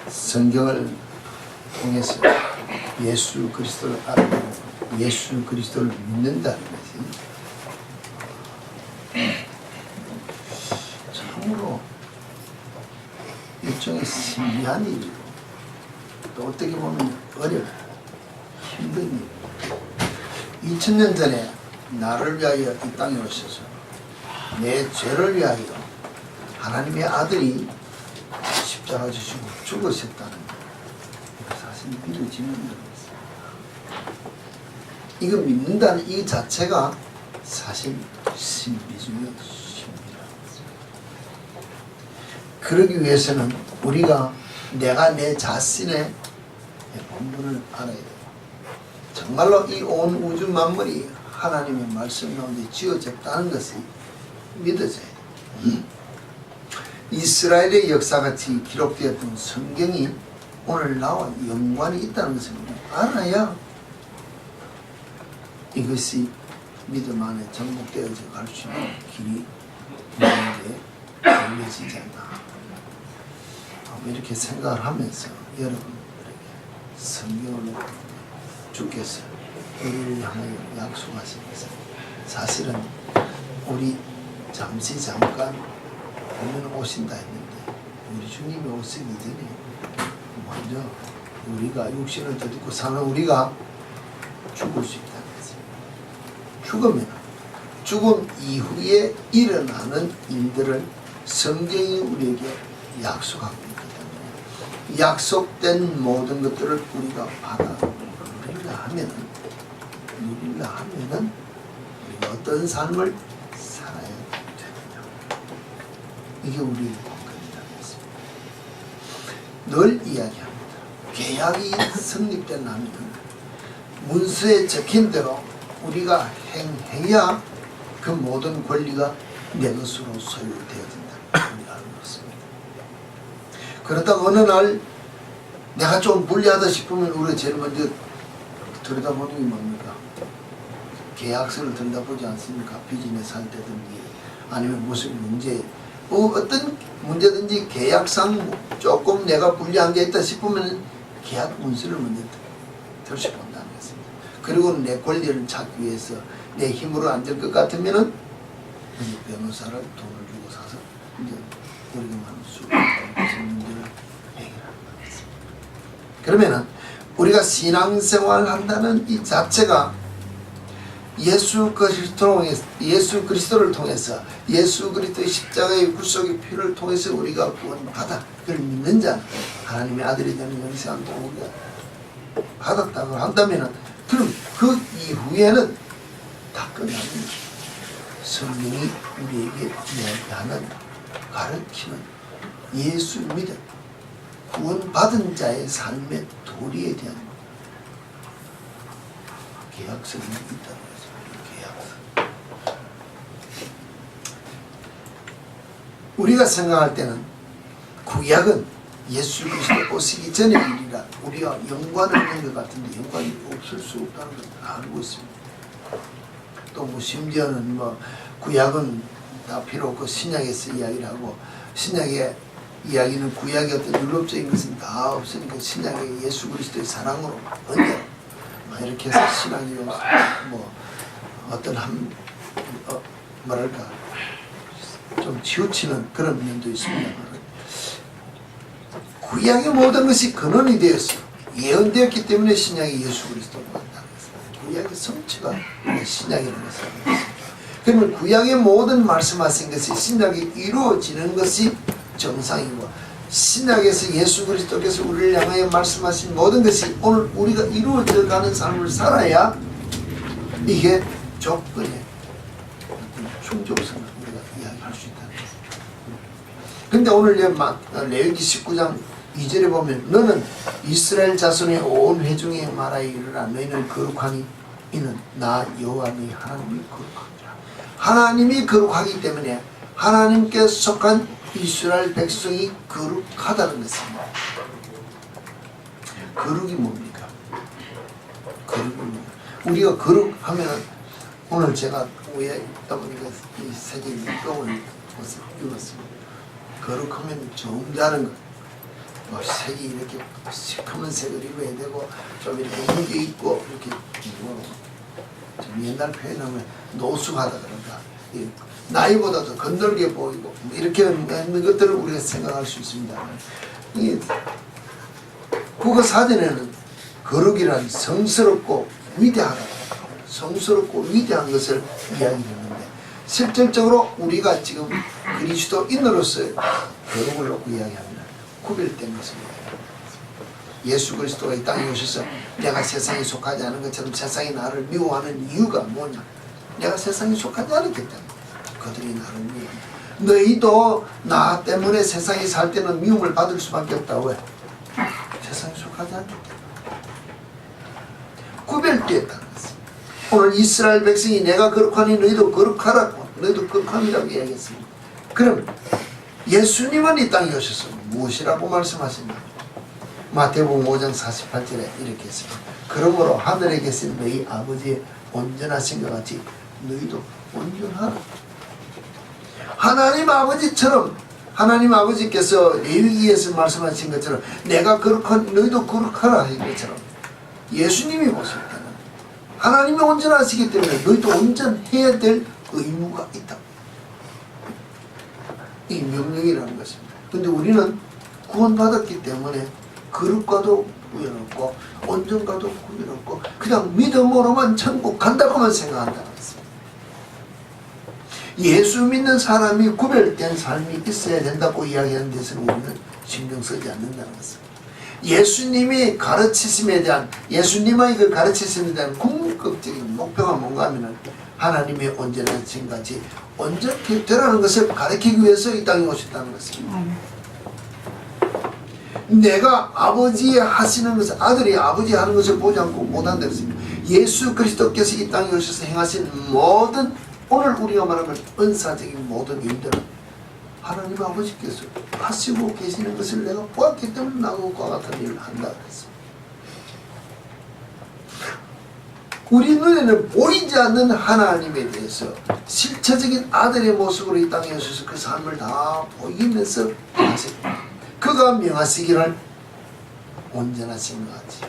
성경을 통해서 예수 그리스도를 알고 예수 그리스도를 믿는다는 것이 참으로 일종의 신비한 일이고 또 어떻게 보면 어려운 힘든 일. 2000년 전에 나를 위하여 이 땅에 오셔서 내 죄를 위하여 하나님의 아들이 십자가 지시고 죽으셨다는 것, 사실 믿어지는 일입니다. 이거 믿는다는 이 자체가 사실 신비 중에 신비라는 것입니다. 그러기 위해서는 우리가 내가 내 자신의 본분을 알아야 돼요. 정말로 이 온 우주 만물이 하나님의 말씀 가운데 지어졌다는 것이 믿어져야 돼요. 이스라엘의 역사같이 기록되었던 성경이 오늘 나와 연관이 있다는 것을 알아야 이것이 믿음 안에 접목되어져 갈 수 있는 길이 우리에게 열려지지 않나. 이렇게 생각을 하면서 여러분들에게 성경을 주께서 우리를 향하여 약속하신 것은 사실은 우리 잠깐 보면 오신다 했는데 우리 주님이 오시기 전에 먼저 우리가 육신을 덧입고 사는 우리가 죽을 수 있다는 것입니다. 죽으면 죽음 이후에 일어나는 일들을 성경이 우리에게 약속하고 있기 때문에 약속된 모든 것들을 우리가 받아 누리려 하면은 우리가 어떤 삶을 살아야 되느냐. 이게 우리의 공간이라는 것입니다. 늘 이야기합니다. 계약이 성립되려면 문서에 적힌 대로 우리가 행해야 그 모든 권리가 내 것으로 소유되어진다. 우리가 알고 있습니다. 그러다가 어느 날 내가 좀 불리하다 싶으면 우리가 제일 먼저 들여다보는 게 뭡니까? 계약서를 들여다보지 않습니까? 비즈니스 할 때든지 아니면 무슨 문제 어떤 문제든지 계약상 조금 내가 불리한 게 있다 싶으면 계약 문서를 먼저 들여다본다는 것입니다. 그리고 내 권리를 찾기 위해서 내 힘으로 안 될 것 같으면은 변호사를 돈을 주고 사서 이제 우리가 말하는 수많은 문제를 해결하는 것입니다. 그러면은 우리가 신앙생활을 한다는 이 자체가 예수 그리스도를 통해서 예수 그리스도의 십자가의 구속의 피를 통해서 우리가 구원받아 그걸 믿는 자 하나님의 아들이 되는 영생을 우리가 받았다고 한다면 그럼 그 이후에는 다 끝나는 성령이 우리에게 내하는 가르치는 예수 믿음 구원받은 자의 삶의 도리에 대한 계약서가 있다는 거죠. 계약서. 우리가 생각할 때는 구약은 예수 그리스도 오시기 전의 일이라 우리가 연관을 있는 것 같은데 연관이 없을 수 없다는 걸 알고 있습니다. 또 뭐 심지어는 뭐 구약은 다 필요 없고 신약에서 이야기를 하고 신약의 이야기는 구약의 어떤 율법적인 것은 다 없으니까 신약의 예수 그리스도의 사랑으로 언제 이렇게 해서 신앙이 뭐 어떤 뭐랄까 좀 치우치는 그런 면도 있습니다. 구약의 모든 것이 근원이 되었어 예언되었기 때문에 신약의 예수 그리스도로 만나는 것입니다. 구약의 성취가 신약이라는 것입니다. 그러면 구약의 모든 말씀하신 것이 신약이 이루어지는 것이 정상이고 신약에서 예수 그리스도께서 우리를 향하여 말씀하신 모든 것이 오늘 우리가 이루어져가는 삶을 살아야 이게 조건의 충족성을 우리가 이야기할 수 있다는 것입니다. 그런데 오늘 레위기 19장 2절에 보면 너는 이스라엘 자손의 온 회중에 말하여 이르라 너희는 거룩하니 이는 나 여호와 너희 하나님이 거룩하니라. 하나님이 거룩하기 때문에 하나님께 속한 이스라엘 백성이 거룩하다는 것입니다. 거룩이 뭡니까? 거룩이 뭡니까? 우리가 거룩하면 오늘 제가 위에 있다 보니까 이 세계 율법을 읽었습니다. 거룩하면 정자는 것. 뭐 색이 이렇게 시커먼 색을 입어야 되고 좀 이렇게 무게 있고 이렇게 좀 옛날 표현하면 노숙하다 그런가, 나이보다도 건들게 보이고 이렇게 있는 것들을 우리가 생각할 수 있습니다. 이 국어 사전에는 거룩이란 성스럽고 위대하다, 성스럽고 위대한 것을 이야기하는데 실질적으로 우리가 지금 그리스도인으로서 거룩을 놓고 이야기합니다. 구별된 것입니다. 예수 그리스도가 이 땅에 오셔서 내가 세상에 속하지 않은 것처럼 세상이 나를 미워하는 이유가 뭐냐? 내가 세상에 속하지 않았기 때문에 그들이 나를 미워한다. 너희도 나 때문에 세상에 살 때는 미움을 받을 수밖에 없다. 왜? 세상에 속하지 않기 때문에. 구별되었다는 것입니다. 오늘 이스라엘 백성이 내가 거룩하니 너희도 거룩하라고, 너희도 거룩함이라고 이야기했습니다. 그럼 예수님은 이 땅에 오셔서 무엇이라고 말씀하신다? 마태복음 5장 48절에 이렇게 했습니다. 그러므로 하늘에 계신 너희 아버지의 온전하신 것 같이 너희도 온전하라. 하나님 아버지처럼, 하나님 아버지께서 레위기에서 말씀하신 것처럼 내가 거룩한 너희도 거룩하라 한 것처럼 예수님이 보실 때는 하나님이 온전하시기 때문에 너희도 온전해야 될 의무가 있다. 이 명령이라는 것입니다. 그런데 우리는 구원받았기 때문에 거룩과도 구별없고 온전과도 구별없고 그냥 믿음으로만 천국 간다고만 생각한다는 것입니다. 예수 믿는 사람이 구별된 삶이 있어야 된다고 이야기하는 데서는 우리는 신경 쓰지 않는다는 것입니다. 예수님이 가르치심에 대한, 예수님의 그 가르치심에 대한 궁극적인 목표가 뭔가 하면은 하나님의 온전하신 같이 온전히 되라는 것을 가르치기 위해서 이 땅에 오셨다는 것입니다. 내가 아버지 하시는 것을, 아들이 아버지 하는 것을 보지 않고 못한다는 것입니다. 예수 그리스도께서 이 땅에 오셔서 행하신 모든, 오늘 우리가 말하는 은사적인 모든 일들은 하나님 아버지께서 하시고 계시는 것을 내가 보았기 때문에 나도 그와 같은 일을 한다 그랬습니다. 우리 눈에는 보이지 않는 하나님에 대해서 실체적인 아들의 모습으로 이 땅에 오셔서 그 삶을 다 보이면서 하십니다. 그가 명하시기를 온전하신 것 같이,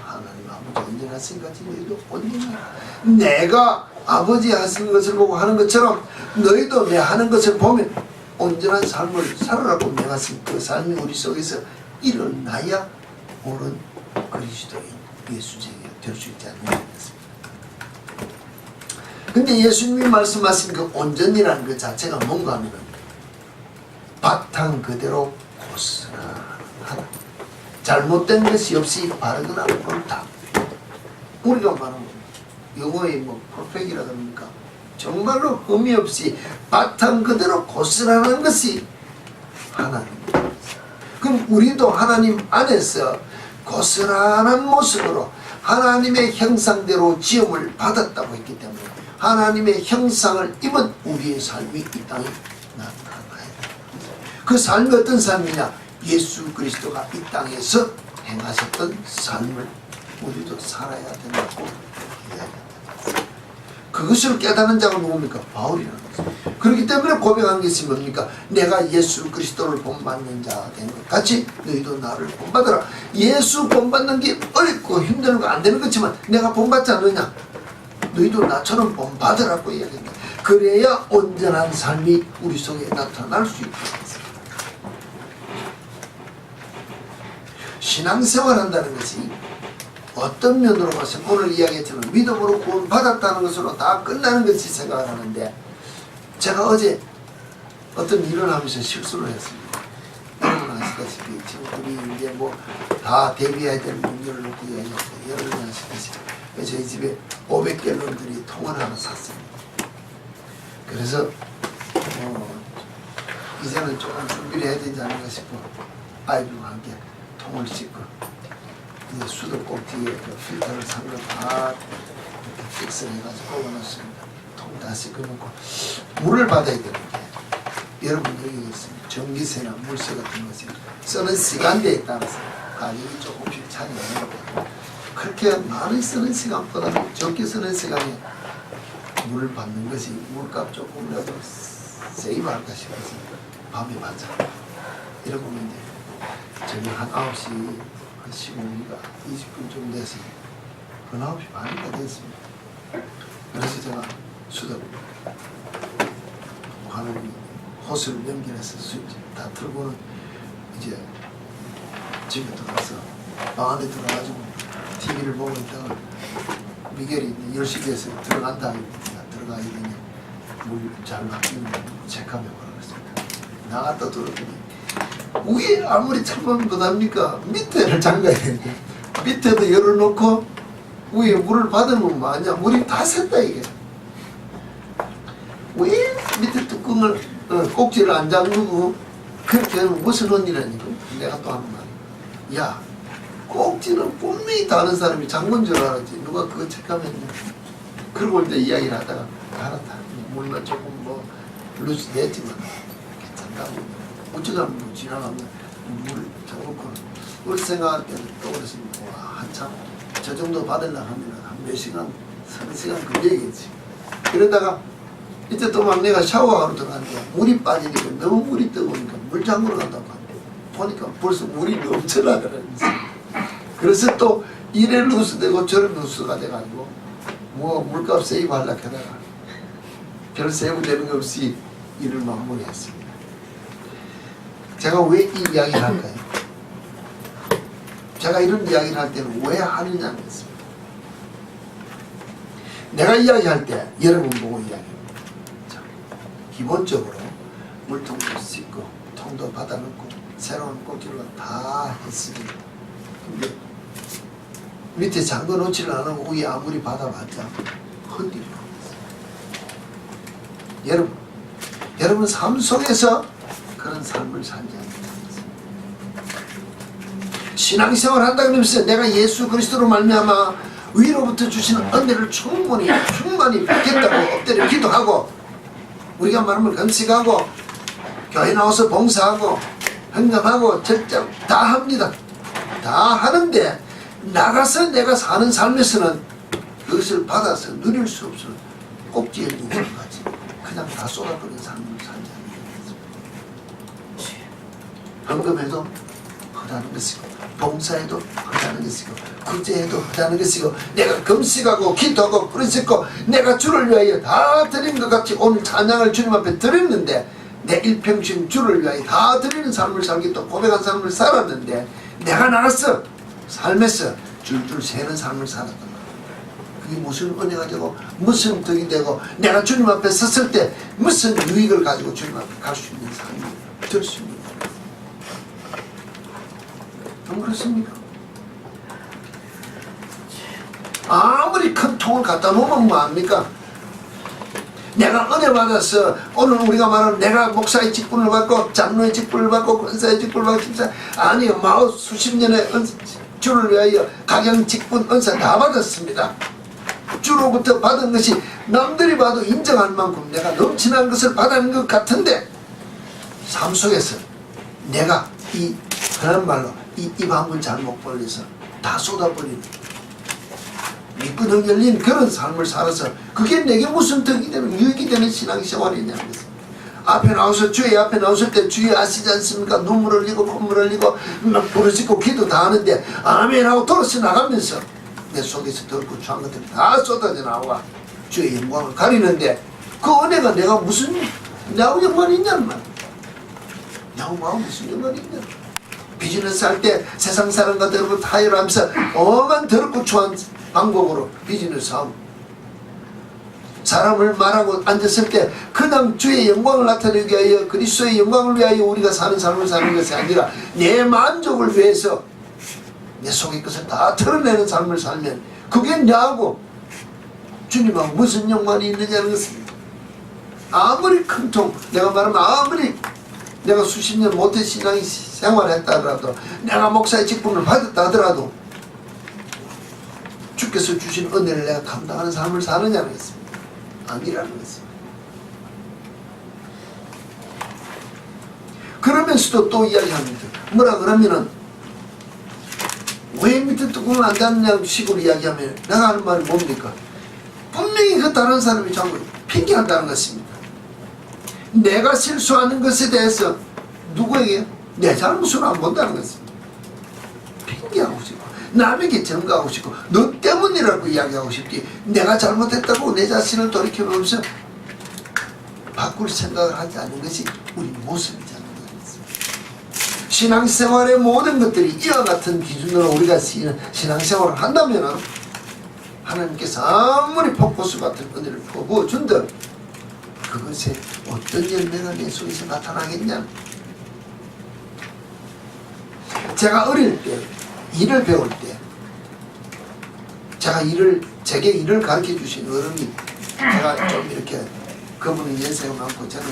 하나님 아버지 온전하신 것 같이 너희도 온전하라. 내가 아버지 하시는 것을 보고 하는 것처럼 너희도 내 하는 것을 보면 온전한 삶을 살아라고 명하신 그 삶이 우리 속에서 일어나야 옳은 그리스도인 예수쟁이가 될 수 있지 않느냐 했습니다. 근데 예수님이 말씀하신 그 온전이라는 그 자체가 뭔가 하면 바탕 그대로 고스란하다. 잘못된 것이 없이 바르거나 옳다. 우리가 말하는 영어의 뭐 퍼펙이라 그럽니까? 정말로 흠이 없이 바탕 그대로 고스란한 것이 하나님입니다. 그럼 우리도 하나님 안에서 고스란한 모습으로 하나님의 형상대로 지음을 받았다고 했기 때문에 하나님의 형상을 입은 우리의 삶이 이 땅에 나타나야 됩니다. 그 삶이 어떤 삶이냐? 예수 그리스도가 이 땅에서 행하셨던 삶을 우리도 살아야 된다고 이야기합니다. 그것을 깨닫는 자가 누굽니까? 바울이라는 것입니다. 그렇기 때문에 고백한 것이 뭡니까? 내가 예수 그리스도를 본받는 자가 된 것 같이 너희도 나를 본받으라. 예수 본받는 게 어렵고 힘들고 안 되는 거지만 내가 본받지 않느냐? 너희도 나처럼 본받으라고 이야기합니다. 그래야 온전한 삶이 우리 속에 나타날 수 있다. 신앙생활 한다는 것이 어떤 면으로 봐서 오늘 이야기했지만 믿음으로 구원받았다는 것으로 다 끝나는 것이 생각을 하는데, 제가 어제 어떤 일을 하면서 실수를 했습니다. 여러분 아시다시피 지금 우리 이제 뭐 다 대비해야 될 문제를 놓고 이야기했어요. 여러분 아시다시피 저희 집에 500갤런들이 통을 하나 샀습니다. 그래서 이제는 조금 준비를 해야 되지 않을까 싶어 아이들과 함께 통을 씻고 이제 수도꼭 뒤에 그 필터를 산 거 다 이렇게 픽스를 해가지고 뽑아놨습니다. 통 다 씻어놓고 물을 받아야 되는데, 여러분 여기 있습니다. 전기세나 물세 같은 것이 쓰는 시간대에 따라서 가격이 조금씩 차이가 나는데, 그렇게 많이 쓰는 시간보다는 적게 쓰는 시간에 물을 받는 것이 물값 조금이라도 세이브할까 싶어서 밤에 받자. 이러고 이제 저녁 한 9시 한 15분인가 20분 좀 돼서 한 9시 반인가 됐습니다. 그래서 제가 수덕 하는 호수를 연결해서 다 틀고는 이제 집에 들어가서 방 안에 들어가지고 TV를 보고 있다가 미겔이 10시 돼서 들어간다. 들어가야 되냐. 물 잘 막히는 체크하며 그러겠습니다. 나갔다 들어오더니 위에 아무리 참으면 못합니까? 밑에를 잠가야 되는데 밑에도 열어놓고 위에 물을 받으면 뭐하냐. 물이 다 샜다 이게. 왜 밑에 뚜껑을 꼭지를 안 잠그고 그렇게 하면 무슨 원이라니까. 내가 또 하는 말이 야 꼭지는 분명히 다른 사람이 잠근 줄 알았지 누가 그거 체크하면 그러고 이제 이야기를 하다가 알았다 물론 조금 뭐 루스 냈지만 괜찮다고 어쩌다 뭐 지나가면 물 잠그고 그걸 생각할 때는 또 그랬습니다. 와 한참 저 정도 받으려고 하면 한 몇 시간 서너 시간 걸리겠지. 그러다가 이때 또 막 내가 샤워하러 들어갔는데 물이 빠지니까 너무 물이 뜨거우니까 물 잠그러 간다고 보니까 벌써 물이 넘쳐나더라고요. 그래서 또 이래 누수되고 저래 누수가 돼가지고 뭐 물값 세이브 하려고 하다가 별 세이브 되는 것 없이 일을 마무리했습니다. 제가 왜 이 이야기를 할까요? 제가 이런 이야기를 할 때는 왜 하느냐는 것입니다. 내가 이야기할 때 여러분 보고 이야기합니다. 기본적으로 물통도 씻고 통도 받아놓고 새로운 꼭지를 다 했습니다. 근데 밑에 잠궈 놓지를 않으면 위에 아무리 받아봤자 흔들려. 여러분 삶 속에서 그런 삶을 살지 않는다는 것입니다. 신앙생활 한다 그러면서 내가 예수 그리스도로 말미암아 위로부터 주시는 은혜를 충만히 받겠다고 엎드려 기도하고 우리가 말하면 금식하고 교회 나와서 봉사하고 헌금하고 절장 다 합니다. 다 하는데 나가서 내가 사는 삶에서는 그것을 받아서 누릴 수 없을 꼭지에 누군 같이 그냥 다 쏟아버린 삶을 살지 않는 것입니다. 헌금해도 하다는 것이고 봉사해도 하다는 것이고 구제해도 하다는 것이고 내가 금식하고 기도하고 부르짖고 내가 주를 위하여 다 드린 것 같이 오늘 찬양을 주님 앞에 드렸는데 내 일평생 주를 위하여 다 드리는 삶을 살겠다 고백한 삶을 살았는데 내가 나가서 삶에서 줄줄 새는 삶을 살았단 말이야. 그게 무슨 은혜가 되고 무슨 덕이 되고 내가 주님 앞에 섰을 때 무슨 유익을 가지고 주님 앞에 갈 수 있는 삶이 될 수 있는 거예요. 좀 그렇습니까? 아무리 큰 통을 갖다 놓으면 뭐합니까? 내가 은혜 받아서 오늘 우리가 말하는 내가 목사의 직분을 받고 장로의 직분을 받고 권사의 직분을 받고 아니요 마흔 수십 년의 주를 위하여 각양 직분 은사 다 받았습니다. 주로부터 받은 것이 남들이 봐도 인정할 만큼 내가 넘치는 것을 받은 것 같은데 삶 속에서 내가 이 그런 말로 입 한 번 잘못 벌려서 다 쏟아버리는 미끄덩 열린 그런 삶을 살아서 그게 내게 무슨 덕이 되는 유익이 되는 신앙생활이냐는 것입니다. 앞에 나와서 주의 앞에 나왔을 때 주의 아시지 않습니까? 눈물 흘리고 콧물 흘리고 막 부르짖고 기도 다 하는데 아멘 하고 돌아서 나가면서 내 속에서 덜고 추한 것들이 다 쏟아져 나와 주의 영광을 가리는데 그 은혜가 내가 무슨 나하고 영광이 있냐는 말. 나하고 무슨 영광이 있냐. 비즈니스 할 때 세상 사람과 더럽고 타협하면서 엄한 더럽고 추한 방법으로 비즈니스 하고 사람을 말하고 앉았을 때 그냥 주의 영광을 나타내기 위하여 그리스도의 영광을 위하여 우리가 사는 삶을 사는 것이 아니라 내 만족을 위해서 내 속의 것을 다 털어내는 삶을 살면 그게 나하고 주님하고 무슨 연관이 있느냐는 것입니다. 아무리 큰 통 내가 말하면 아무리 내가 수십 년 모태 신앙 생활을 했다 하더라도 내가 목사의 직분을 받았다 하더라도 주께서 주신 은혜를 내가 감당하는 삶을 사느냐는 것입니다. 아니라는 것입니다. 그러면서도 또 이야기합니다. 뭐라 그러면은 왜 밑에 뚜껑을 안 닫느냐고 식으로 이야기하면 내가 하는 말이 뭡니까? 분명히 그 다른 사람이 자꾸 핑계한다는 것입니다. 내가 실수하는 것에 대해서 누구에게 내 잘못을 안 본다는 것입니다. 하고 싶고 남에게 증거하고 싶고 너 때문이라고 이야기하고 싶지 내가 잘못했다고 내 자신을 돌이켜보면서 바꿀 생각을 하지 않는 것이 우리 모습이잖아요. 신앙생활의 모든 것들이 이와 같은 기준으로 우리가 신앙생활을 한다면 하나님께서 아무리 폭포수 같은 은혜를 부어준들 그것에 어떤 열매가 내 속에서 나타나겠냐. 제가 어릴 때 일을 배울 때 제게 일을 가르쳐 주신 어른이 제가 좀 이렇게 그분은 연세가 많고 저는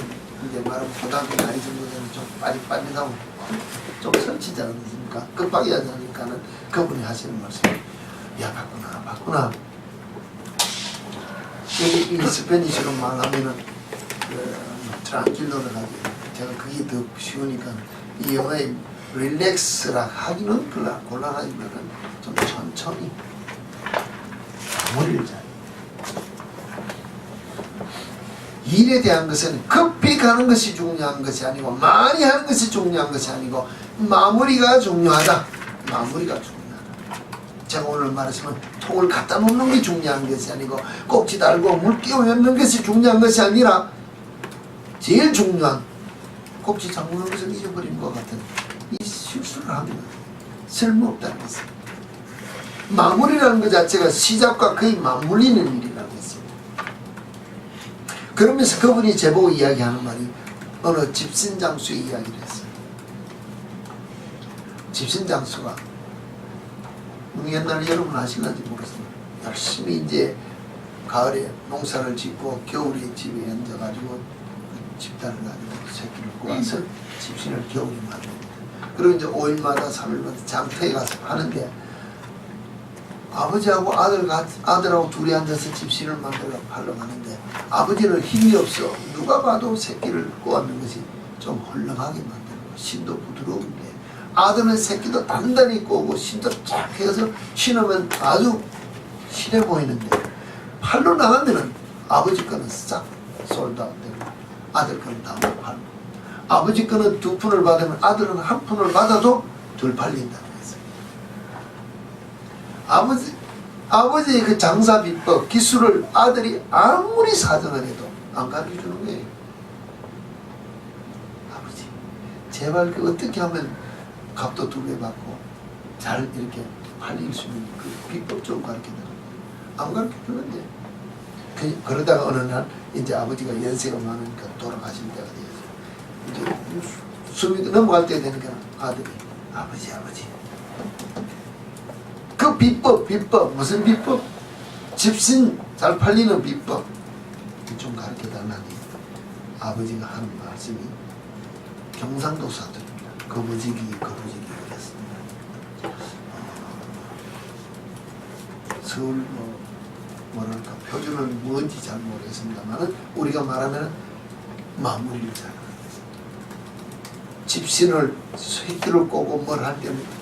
이제 말하면 고등학교 나이 정도 되면 좀 빠릿빠릿하고 좀 설치지 않습니까? 급하게 하지 않으니까는 그분이 하시는 말씀 야 바꾸나 여기 이 스페니쉬로 말하면은 트란킬러를 하게 제가 그게 더 쉬우니까 이 영어에 릴렉스라 하기는 곤란하지만은 좀 천천히 마무리를 잘 일에 대한 것은 급히 가는 것이 중요한 것이 아니고 많이 하는 것이 중요한 것이 아니고 마무리가 중요하다. 마무리가 중요하다. 제가 오늘 말했지만 통을 갖다 놓는 게 중요한 것이 아니고 꼭지 달고 물 끼워 넣는 것이 중요한 것이 아니라 제일 중요한 꼭지 잠그는 것을 잊어버린 것 같은 이 실수를 하면 쓸모없다는 것입니다. 마무리라는 것 자체가 시작과 거의 맞물리는 일이라고 했습니다. 그러면서 그분이 제보고 이야기하는 말이 어느 집신장수의 이야기를 했어요. 집신장수가 옛날 여러분 아시는지 모르겠습니다. 열심히 이제 가을에 농사를 짓고 겨울에 집에 앉아가지고 집단을 가지고 새끼를 구워서 집신을 겨울에 만듭니다. 그리고 이제 5일마다 3일마다 장터에 가서 파는데 아버지하고 아들하고 둘이 앉아서 집신을 만들어 팔러 가는데 아버지는 힘이 없어. 누가 봐도 새끼를 꼬았는 것이 좀 헐렁하게 만들고 신도 부드러운데 아들은 새끼도 단단히 꼬고 신도 쫙 해서 신으면 아주 실해 보이는데 팔로 나가면은 아버지 거는 싹 솔드아웃되고 아들 거는 다 못 팔고 아버지 거는 2푼을 받으면 아들은 1푼을 받아도 덜 팔린다는 거예요. 아버지의 그 장사 비법, 기술을 아들이 아무리 사정을 해도 안 가르쳐 주는 거예요. 아버지, 제발 그 어떻게 하면 값도 2배 받고 잘 이렇게 팔릴 수 있는 그 비법 좀 가르쳐 달라고. 안 가르쳐 주는데. 그러다가 어느 날 이제 아버지가 연세가 많으니까 돌아가실 때가 되어서 이제 숨이 넘어갈 때 되니까 아들이 아버지. 그 비법 무슨 비법? 집신 잘 팔리는 비법 좀 가르쳐 달라니 아버지가 하는 말씀이 경상도 사투리입니다. 거부지기 그랬습니다. 서울 뭐랄까 표준은 뭔지 잘 모르겠습니다만 우리가 말하면 마무리를 잘 하는 것입니다. 집신을 새끼를 꼬고 뭘 할 때는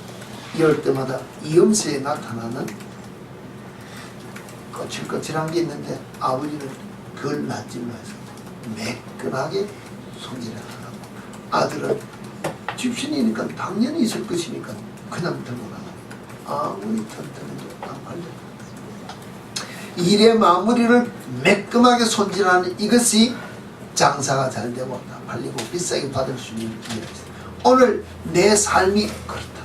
이럴 때마다 이음새에 나타나는 거칠거칠한 게 있는데 아버지는 그걸 낯질러 해서 매끈하게 손질을 하고 아들은 집신이니까 당연히 있을 것이니까 그냥 들고 나가니까 아무리 튼튼해도 안 팔려. 일의 마무리를 매끈하게 손질하는 이것이 장사가 잘 되고 팔리고 비싸게 받을 수 있는 일이었어요. 오늘 내 삶이 그렇다.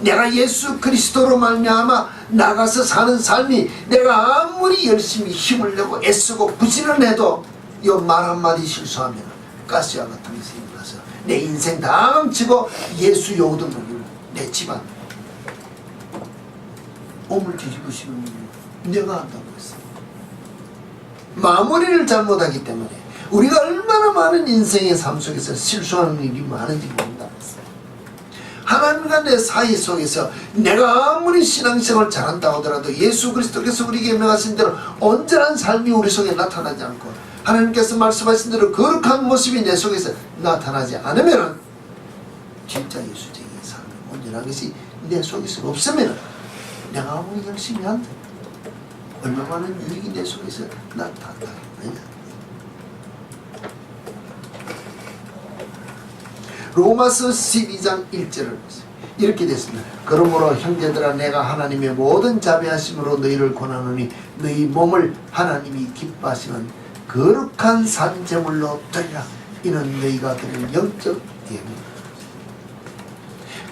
내가 예수 그리스도로 말미암아 나가서 사는 삶이 내가 아무리 열심히 힘을 내고 애쓰고 부지런해도 이 말 한마디 실수하면 가스와 같은 것이 일어나서 내 인생 다 망치고 예수 요구도 모르고 내 집안 몸을 뒤집으시는 일을 내가 한다고 했어요. 마무리를 잘못하기 때문에 우리가 얼마나 많은 인생의 삶 속에서 실수하는 일이 많은지 모른다. 하나님과 내 사이 속에서 내가 아무리 신앙생활을 잘한다고 하더라도 예수 그리스도께서 우리에게 명하신 대로 온전한 삶이 우리 속에 나타나지 않고 하나님께서 말씀하신 대로 거룩한 모습이 내 속에서 나타나지 않으면 진짜 예수적인 삶이 온전한 것이 내 속에서 없으면 내가 아무리 열심히 한다 얼마 많은 유익이 내 속에서 나타나겠느냐. 로마서 12장 1절을 보세요. 이렇게 됐습니다. 그러므로 형제들아 내가 하나님의 모든 자비하심으로 너희를 권하노니 너희 몸을 하나님이 기뻐하시는 거룩한 산 제물로 드리라. 이는 너희가 드릴 영적 예물이라.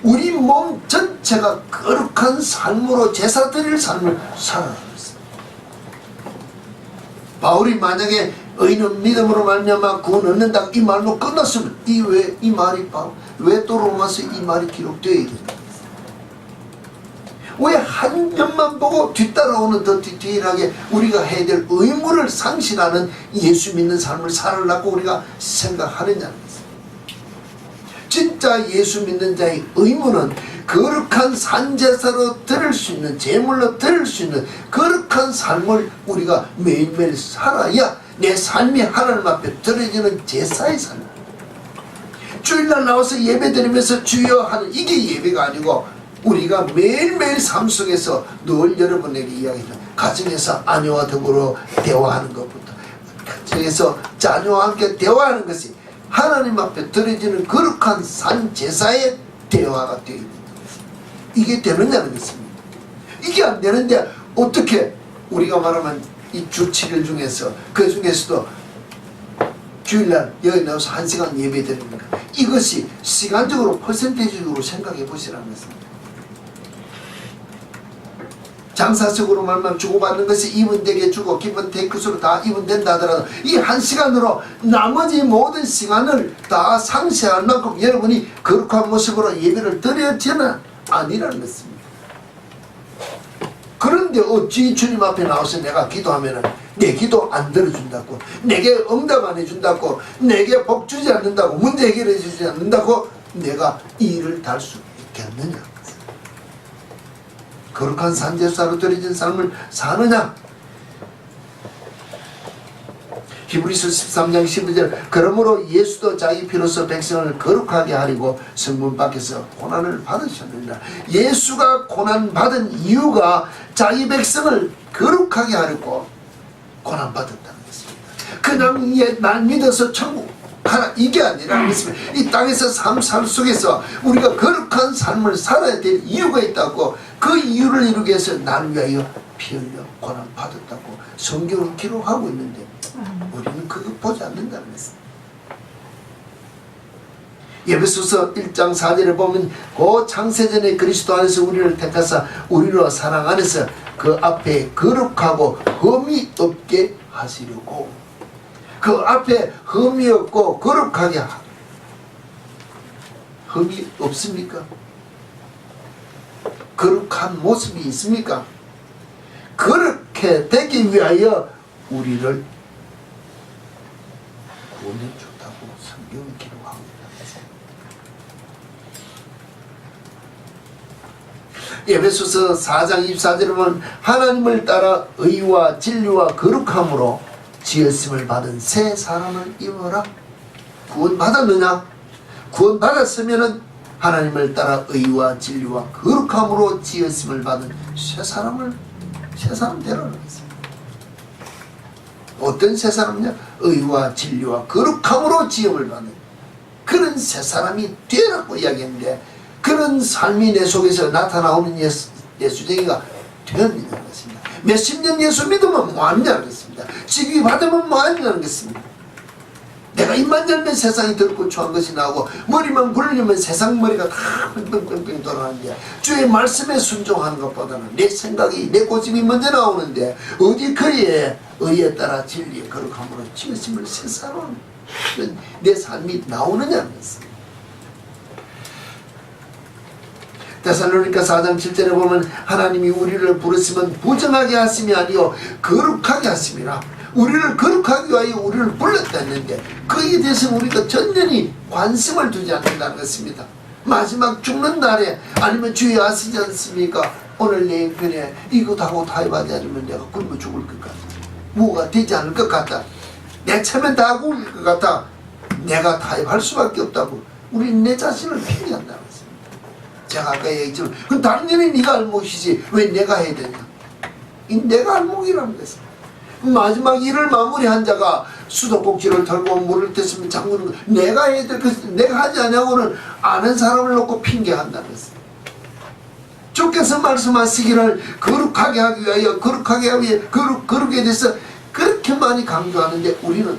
우리 몸 전체가 거룩한 삶으로 제사 드릴 삶을 살아가고 있습니다. 바울이 만약에 의인은 믿음으로 말미암아 구원 얻는다 이 말로 끝났으면 이 말이 왜 또 로마서 이 말이 기록되어야 됩니까? 왜 한 면만 보고 뒤따라오는 더 디테일하게 우리가 해야 될 의무를 상실하는 예수 믿는 삶을 살으려고 우리가 생각하느냐는 것입니다. 진짜 예수 믿는 자의 의무는 거룩한 산제사로 드릴 수 있는, 제물로 드릴 수 있는 거룩한 삶을 우리가 매일매일 살아야 내 삶이 하나님 앞에 드려지는 제사의 삶. 주일날 나와서 예배드리면서 주여 하는 이게 예배가 아니고 우리가 매일매일 삶 속에서 늘 여러분에게 이야기하는 가정에서 아내와 더불어 대화하는 것부터, 가정에서 자녀와 함께 대화하는 것이 하나님 앞에 드려지는 거룩한 산 제사의 대화가 되어 있는 것입니다. 이게 되느냐는 것입니다. 이게 안 되는데 어떻게 우리가 말하면 이 주 7일 중에서 그 중에서도 주일날 여기 나와서 1시간 예배 드립니다. 이것이 시간적으로 퍼센테이지적으로 생각해 보시라는 것입니다. 장사적으로 말만 주고받는 것이 이분에게 주고 기분 테이크스로 다 이분된다 하더라도 이 1시간으로 나머지 모든 시간을 다 상쇄할 만큼 여러분이 거룩한 모습으로 예배를 드려야지는 아니라는 것입니다. 그런데 어찌 주님 앞에 나와서 내가 기도하면은 내 기도 안 들어준다고, 내게 응답 안 해준다고, 내게 복 주지 않는다고, 문제 해결해 주지 않는다고 내가 이 일을 달 수 있겠느냐. 거룩한 산제사로 드려진 삶을 사느냐. 히브리서 13장 12절 그러므로 예수도 자기 피로서 백성을 거룩하게 하리고 성문 밖에서 고난을 받으셨느니라. 예수가 고난받은 이유가 자기 백성을 거룩하게 하려고 고난받았다는 것입니다. 그냥 날 믿어서 천국 가라 이게 아니라는 것입니다. 이 땅에서 삶 속에서 우리가 거룩한 삶을 살아야 될 이유가 있다고, 그 이유를 이루기 위해서 나를 위하여 피 흘려 고난받았다고 성경은 기록하고 있는데 우리는 그거 보지 않는다는 것입니다. 에베소서 1장 4절에 보면 그 창세전에 그리스도 안에서 우리를 택하사 우리로 사랑 안에서 그 앞에 거룩하고 흠이 없게 하시려고, 그 앞에 흠이 없고 거룩하게 흠이 없습니까? 거룩한 모습이 있습니까? 그렇게 되기 위하여 우리를 구원해 줬다고 성경이 기록하고 있다. 에베소서 4장 24절에 보면 하나님을 따라 의와 진리와 거룩함으로 지었음을 받은 새 사람을 입어라. 구원 받았느냐? 구원 받았으면은 하나님을 따라 의와 진리와 거룩함으로 지었음을 받은 새 사람 되라는 것입니다. 어떤 새 사람이냐? 의와 진리와 거룩함으로 지음을 받는 그런 새 사람이 되라고 이야기했는데, 그런 삶이 내 속에서 나타나오는 예수쟁이가 되었냐는 것입니다. 몇십 년 예수 믿으면 뭐하느냐는 것입니다. 직위 받으면 뭐하느냐는 것입니다. 내가 입만 열면 세상이 덜고 추한 것이 나오고 머리만 굴리면 세상 머리가 다 뺑뺑뺑뺑 돌아가는데, 주의 말씀에 순종하는 것보다는 내 생각이 내 고집이 먼저 나오는데 어디 그의 의에 따라 진리의 거룩함으로 지으심을 새 사람 내 삶이 나오느냐는 것입니다. 데살로니가 4장 7절에 보면 하나님이 우리를 부르시면 부정하게 하심이 아니요 거룩하게 하심이라. 우리를 거룩하기 위하여 우리를 불렀다 했는데 그에 대해서 우리가 전혀 관심을 두지 않는다는 것입니다. 마지막 죽는 날에 아니면 주여 아시지 않습니까? 오늘 내 형편에 이것하고 타협하지 않으면 내가 굶어 죽을 것 같다. 뭐가 되지 않을 것 같다. 내 체면 다 굶을 것 같다. 내가 타협할 수밖에 없다고 우리는 내 자신을 핑계한다는 것입니다. 제가 아까 얘기했지만 그럼 당연히 네가 알목이지 왜 내가 해야 되냐. 이 내가 알목이라는 것입니다. 마지막 일을 마무리한 자가 수도꼭지를 털고 물을 tes으면 잠그는 거 내가 해야 될 것을 내가 하지 않냐고는 아는 사람을 놓고 핑계한다는 것입니다. 주께서 말씀하시기를 거룩하게 하기 위하여 거룩하게 하기 위해 거룩에 대해서 그렇게 많이 강조하는데 우리는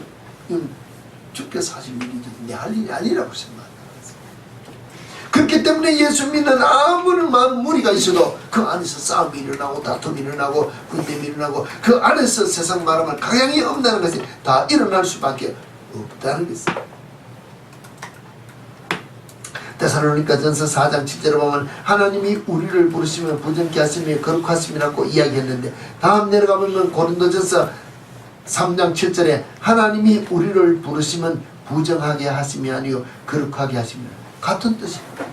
주께서 하신 일이지 내 할 일이 아니라고 생각한다. 그렇기 때문에 예수 믿는 아무리 많은 무리가 있어도 그 안에서 싸움이 일어나고 다툼이 일어나고 분쟁이 일어나고 그 안에서 세상 말하면 강양이 없다는 것이 다 일어날 수밖에 없다는 것입니다. 데살로니가전서 4장 7절에 보면 하나님이 우리를 부르시면 부정케 하시며 거룩하심이라고 이야기했는데 다음 내려가면 고린도전서 3장 7절에 하나님이 우리를 부르시면 부정하게 하심이 아니요 거룩하게 하심이라 같은 뜻입니다.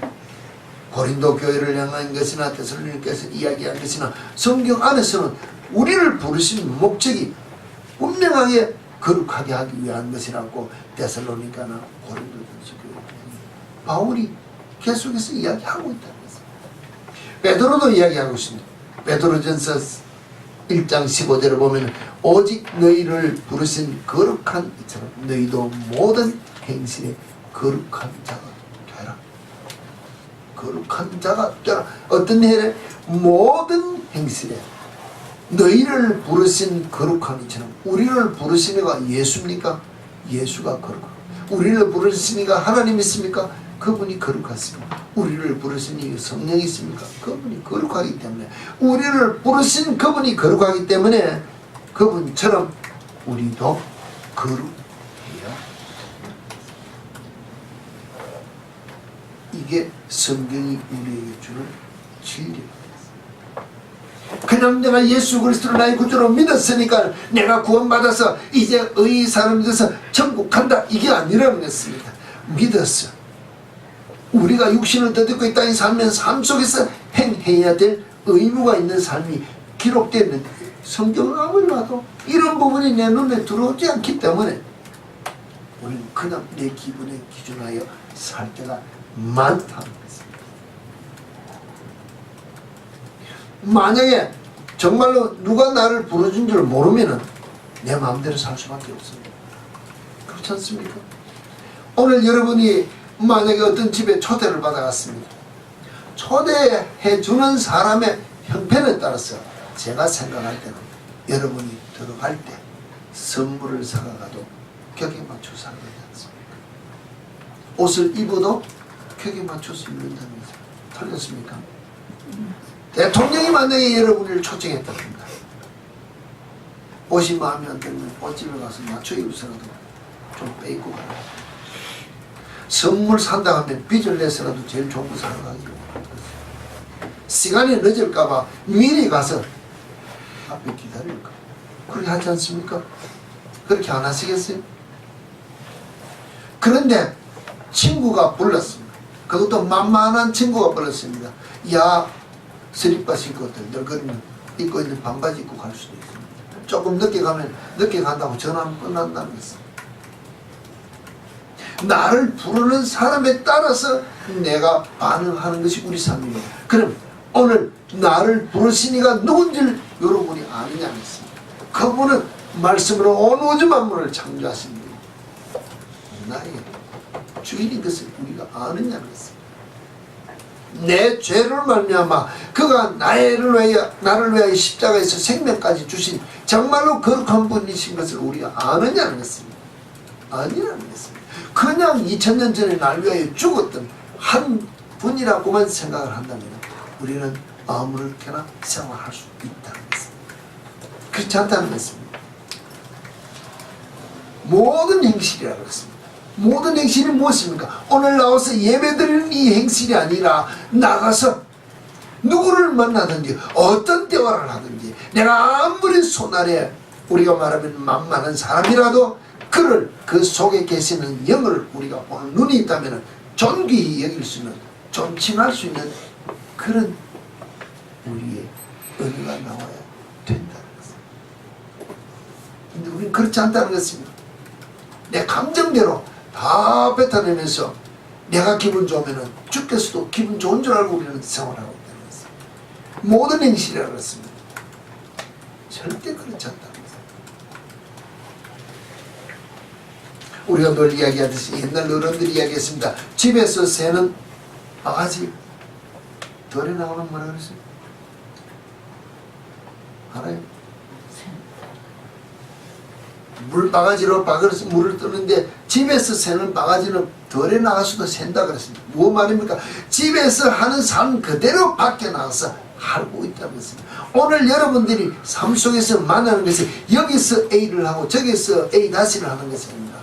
고린도 교회를 향한 것이나 데살로니가에서 이야기한 것이나 성경 안에서는 우리를 부르신 목적이 분명하게 거룩하게 하기 위한 것이라고 데살로니가나 고린도전서 교회 바울이 계속해서 이야기하고 있다는 것입니다. 베드로도 이야기하고 있습니다. 베드로전서 1장 15절을 보면 오직 너희를 부르신 거룩한 이처럼 너희도 모든 행실에 거룩한 자가 되라. 거룩한 자가 되라. 어떤 해에 모든 행실에 너희를 부르신 거룩한 이처럼 우리를 부르시니가 예수입니까? 예수가 거룩하고 우리를 부르시니가 하나님 있습니까? 그분이 거룩하십니다. 우리를 부르시니 성령이 있습니까? 그분이 거룩하기 때문에 우리를 부르신 그분이 거룩하기 때문에 그분처럼 우리도 거룩해야 이게 성경이 우리에게 주는 진리입니다. 그냥 내가 예수 그리스도를 나의 구주로 믿었으니까 내가 구원받아서 이제 의의 사람이 돼서 천국 간다 이게 아니라는 것입니다. 믿었어. 우리가 육신을 덧입고 이 땅에 살면서 삶 속에서 행해야 될 의무가 있는 삶이 기록되어 있는데 성경을 아무리 봐도 이런 부분이 내 눈에 들어오지 않기 때문에 우리는 그냥 내 기분에 기준하여 살 때가 많다는 것입니다. 만약에 정말로 누가 나를 부르준 줄 모르면 내 마음대로 살 수밖에 없습니다. 그렇지 않습니까? 오늘 여러분이 만약에 어떤 집에 초대를 받아갔습니다. 초대해주는 사람의 형편에 따라서 제가 생각할 때는 여러분이 들어갈 때 선물을 사가도 격에 맞춰 사가지 않습니까? 옷을 입어도 격에 맞춰서 입는다는 거죠. 틀렸습니까? 대통령이 만약에 여러분을 초청했다 합니다. 옷이 마음에 안 들면 옷집에 가서 맞춰 입으서라도 좀 빼입고 가라. 선물 산다 하면 빚을 내서라도 제일 좋은 거 사러 가기로 시간이 늦을까봐 미리 가서 앞에 기다릴까. 그렇게 하지 않습니까? 그렇게 안 하시겠어요? 그런데 친구가 불렀습니다. 그것도 만만한 친구가 불렀습니다. 야, 스리퍼 신고 널거리면 입고 있는 반바지 입고 갈 수도 있습니다. 조금 늦게 가면 늦게 간다고 전화하면 끝난다는 것입니다. 나를 부르는 사람에 따라서 내가 반응하는 것이 우리 삶입니다. 그럼 오늘 나를 부르시니가 누군지를 여러분이 아느냐는 것입니다. 그분은 말씀으로 온 우주 만물을 창조하신 분입니다. 나의 주인인 것을 우리가 아느냐는 것입니다. 내 죄를 말미암아 그가 나를 위하여 십자가에서 생명까지 주신 정말로 거룩한 분이신 것을 우리가 아느냐는 것입니다. 아니라는 것입니다. 그냥 2000년 전에 날 위하여 죽었던 한 분이라고만 생각을 한다면 우리는 아무렇게나 생활할 수 있다는 것입니다. 그렇지 않다는 것입니다. 모든 행실이라고 했습니다. 모든 행실이 무엇입니까? 오늘 나와서 예배드리는 이 행실이 아니라 나가서 누구를 만나든지 어떤 대화를 하든지 내가 아무리 손아래 우리가 말하면 만만한 사람이라도 그를 그 속에 계시는 영을 우리가 오늘 눈이 있다면 존귀히 여길 수 있는 존칭할 수 있는 그런 우리의 은혜가 나와야 된다는 것입니다. 근데 우리는 그렇지 않다는 것입니다. 내 감정대로 다 뱉어내면서 내가 기분 좋으면 주께서도 기분 좋은 줄 알고 우리는 생활하고 있다는 것입니다. 모든 행실이라고 했습니다. 절대 그렇지 않다는 것입니다. 우리가 늘 이야기하듯이 옛날 어른들이 이야기했습니다. 집에서 새는 바가지 덜에 나오는 뭐라 그랬어요? 알아요? 물바가지로 바가지 물을 뜨는데 집에서 새는 바가지는 덜에 나가서도 샌다 그랬습니다. 뭐 말입니까? 집에서 하는 삶 그대로 밖에 나가서 하고 있다는 것입니다. 오늘 여러분들이 삶 속에서 만나는 것이 여기서 A를 하고 저기서 A-를 하는 것입니다.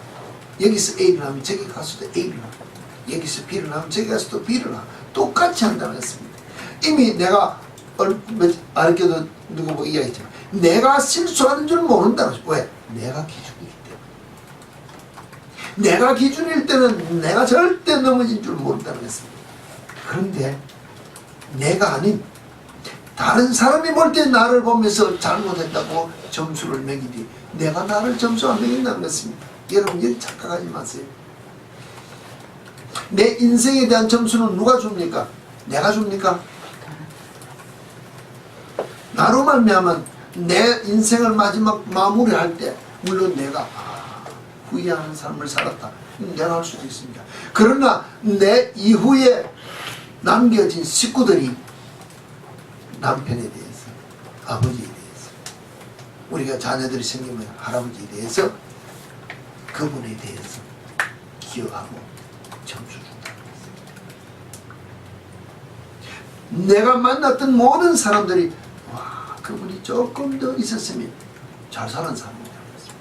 여기서 A를 하면 저기 가서도 A를 하고 여기서 B를 하면 저기 가서도 B를 하고 똑같이 한다는 것입니다. 이미 내가 아르게도 누구 뭐 이야기했지만 내가 실수하는 줄 모른다는 것입니다. 왜? 내가 기준이기 때문에. 내가 기준일 때는 내가 절대 넘어진 줄 모른다는 것입니다. 그런데 내가 아닌 다른 사람이 볼 때 나를 보면서 잘못했다고 점수를 매기지 내가 나를 점수 안 매긴다는 것입니다. 여러분 여기 착각하지 마세요. 내 인생에 대한 점수는 누가 줍니까? 내가 줍니까? 나로 말미암아 내 인생을 마지막 마무리할 때 물론 내가 후회하는 삶을 살았다. 내가 할 수도 있습니다. 그러나 내 이후에 남겨진 식구들이 남편에 대해서, 아버지에 대해서, 우리가 자녀들이 생기면 할아버지에 대해서, 그분에 대해서 기억하고 점수 준다는 것입니다. 내가 만났던 모든 사람들이 와, 그분이 조금 더 있었으면 잘 사는 사람이라는 것입니다.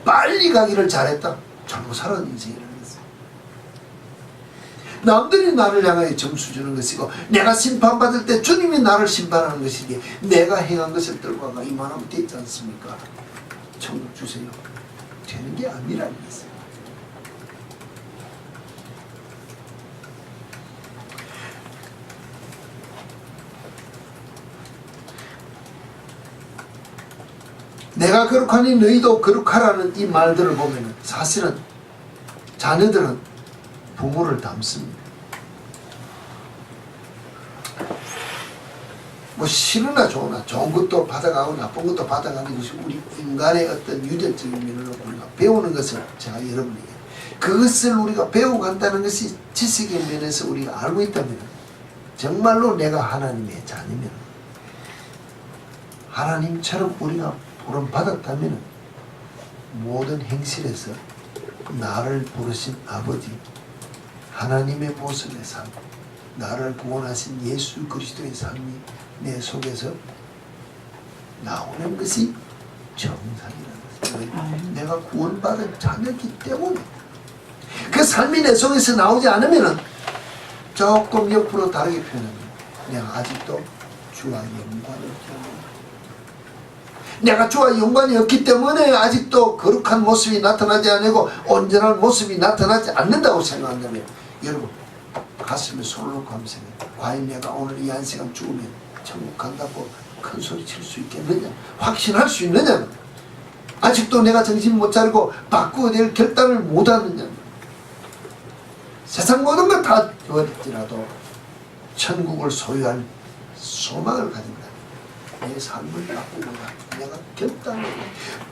빨리 가기를 잘했다. 잘못 살아는 인생이라는 것입니다. 남들이 나를 향하여 점수 주는 것이고 내가 심판받을 때 주님이 나를 심판하는 것이니 내가 행한 것을 들고가 이만하면 되지 않습니까? 천국 주세요. 되는 게 아니라는 것입니다. 내가 거룩하니 너희도 거룩하라는 이 말들을 보면 사실은 자녀들은 부모를 닮습니다. 뭐 싫으나 좋으나 좋은 것도 받아가고 나쁜 것도 받아가는 것이 우리 인간의 어떤 유전적인 면으로 우리가 배우는 것을 제가 여러분에게 그것을 우리가 배워간다는 것이 지식의 면에서 우리가 알고 있다면 정말로 내가 하나님의 자녀면 하나님처럼 우리가 부름받았다면 모든 행실에서 나를 부르신 아버지 하나님의 모습의 삶 나를 구원하신 예수 그리스도의 삶이 내 속에서 나오는 것이 정상이라는 것입니다. 내가 구원받은 자녀이기 때문에 그 삶이 내 속에서 나오지 않으면 조금 옆으로 다르게 표현합니다. 내가 아직도 주와 연관이 없기 때문에 내가 주와 연관이 없기 때문에 아직도 거룩한 모습이 나타나지 않고 온전한 모습이 나타나지 않는다고 생각한다면 여러분 가슴에 손을 놓고 하면서 과연 내가 오늘 이 한 시간 죽으면 천국 간다고 큰 소리 칠 수 있겠느냐 확신할 수 있느냐 아직도 내가 정신 못 차리고 바꾸어야 될 결단을 못 하느냐 세상 모든 것 다 주어질지라도 천국을 소유할 소망을 가진다 내 삶을 바꾸고자 내가 결단을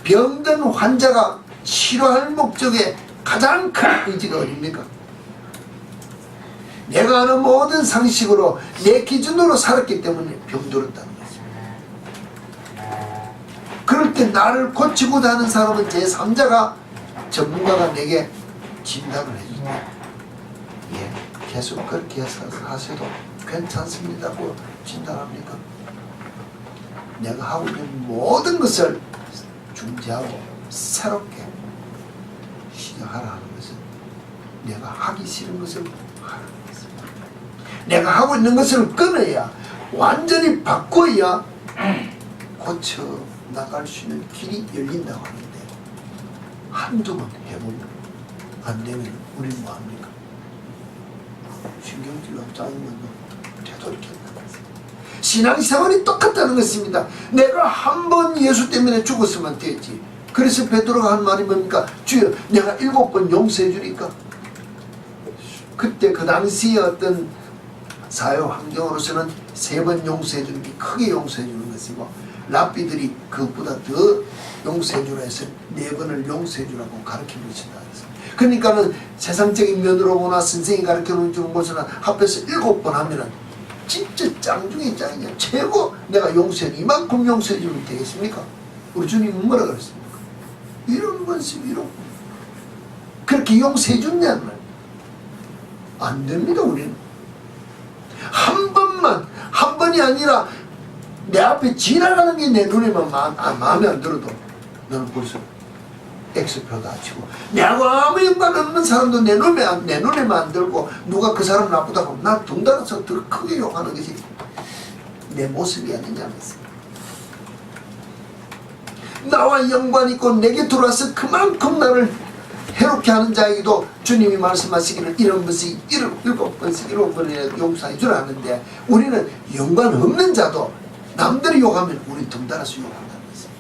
병든 환자가 치료할 목적에 가장 큰 의지가 어딥니까? 내가 아는 모든 상식으로 내 기준으로 살았기 때문에 병들었다는 것입니다. 그럴 때 나를 고치고자 하는 사람은 제3자가 전문가가 내게 진단을 해준다. 예, 계속 그렇게 하셔도 괜찮습니다고 진단합니까? 내가 하고 있는 모든 것을 중지하고 새롭게 시작하라는 것은 내가 하기 싫은 것을 하라는 것입니다. 내가 하고 있는 것을 끊어야 완전히 바꿔야 고쳐 나갈 수 있는 길이 열린다고 하는데 한두 번 해보면 안 되면 우리는 뭐합니까? 신경질로 짜증만 되돌이켰다는 것입니다. 신앙생활이 똑같다는 것입니다. 내가 한 번 예수 때문에 죽었으면 됐지. 그래서 베드로가 한 말이 뭡니까? 주여 내가 7번 용서해 주니까. 그때 그 당시에 어떤 사회 환경으로서는 3번 용서해 주는 게 크게 용서해 주는 것이고 랍비들이 그것보다 더 용서해 주라 해서 4번을 용서해 주라고 가르치는 것이다. 그러니까는 세상적인 면으로 보나 선생이 가르쳐 주는 것은 합해서 7번 하면은 진짜 짱 중에 짱이냐. 최고 내가 용서해. 이만큼 용서해 주면 되겠습니까? 우리 주님은 뭐라 그랬습니까? 이런 번씩 이런 그렇게 용서해 줬냐는 말. 안 됩니다. 우리는 한 번만, 한 번이 아니라 내 앞에 지나가는 게 내 눈에만 마음에 안 들어도 너는 벌써 X표 다 치고, 내하고 아무 연관 없는 사람도 내 눈에만 안 들고 누가 그 사람 나쁘다고 하면 난 덩달아서 더 크게 욕하는 것이 내 모습이 아니냐면서. 나와 연관 있고 내게 들어와서 그만큼 나를 해롭게 하는 자에게도 주님이 말씀하시기를 이런 것이 7번씩 7번이나 용서해 주라 하는데, 우리는 연관 없는 자도 남들이 욕하면 우리 덩달아서 욕한다는 것입니다.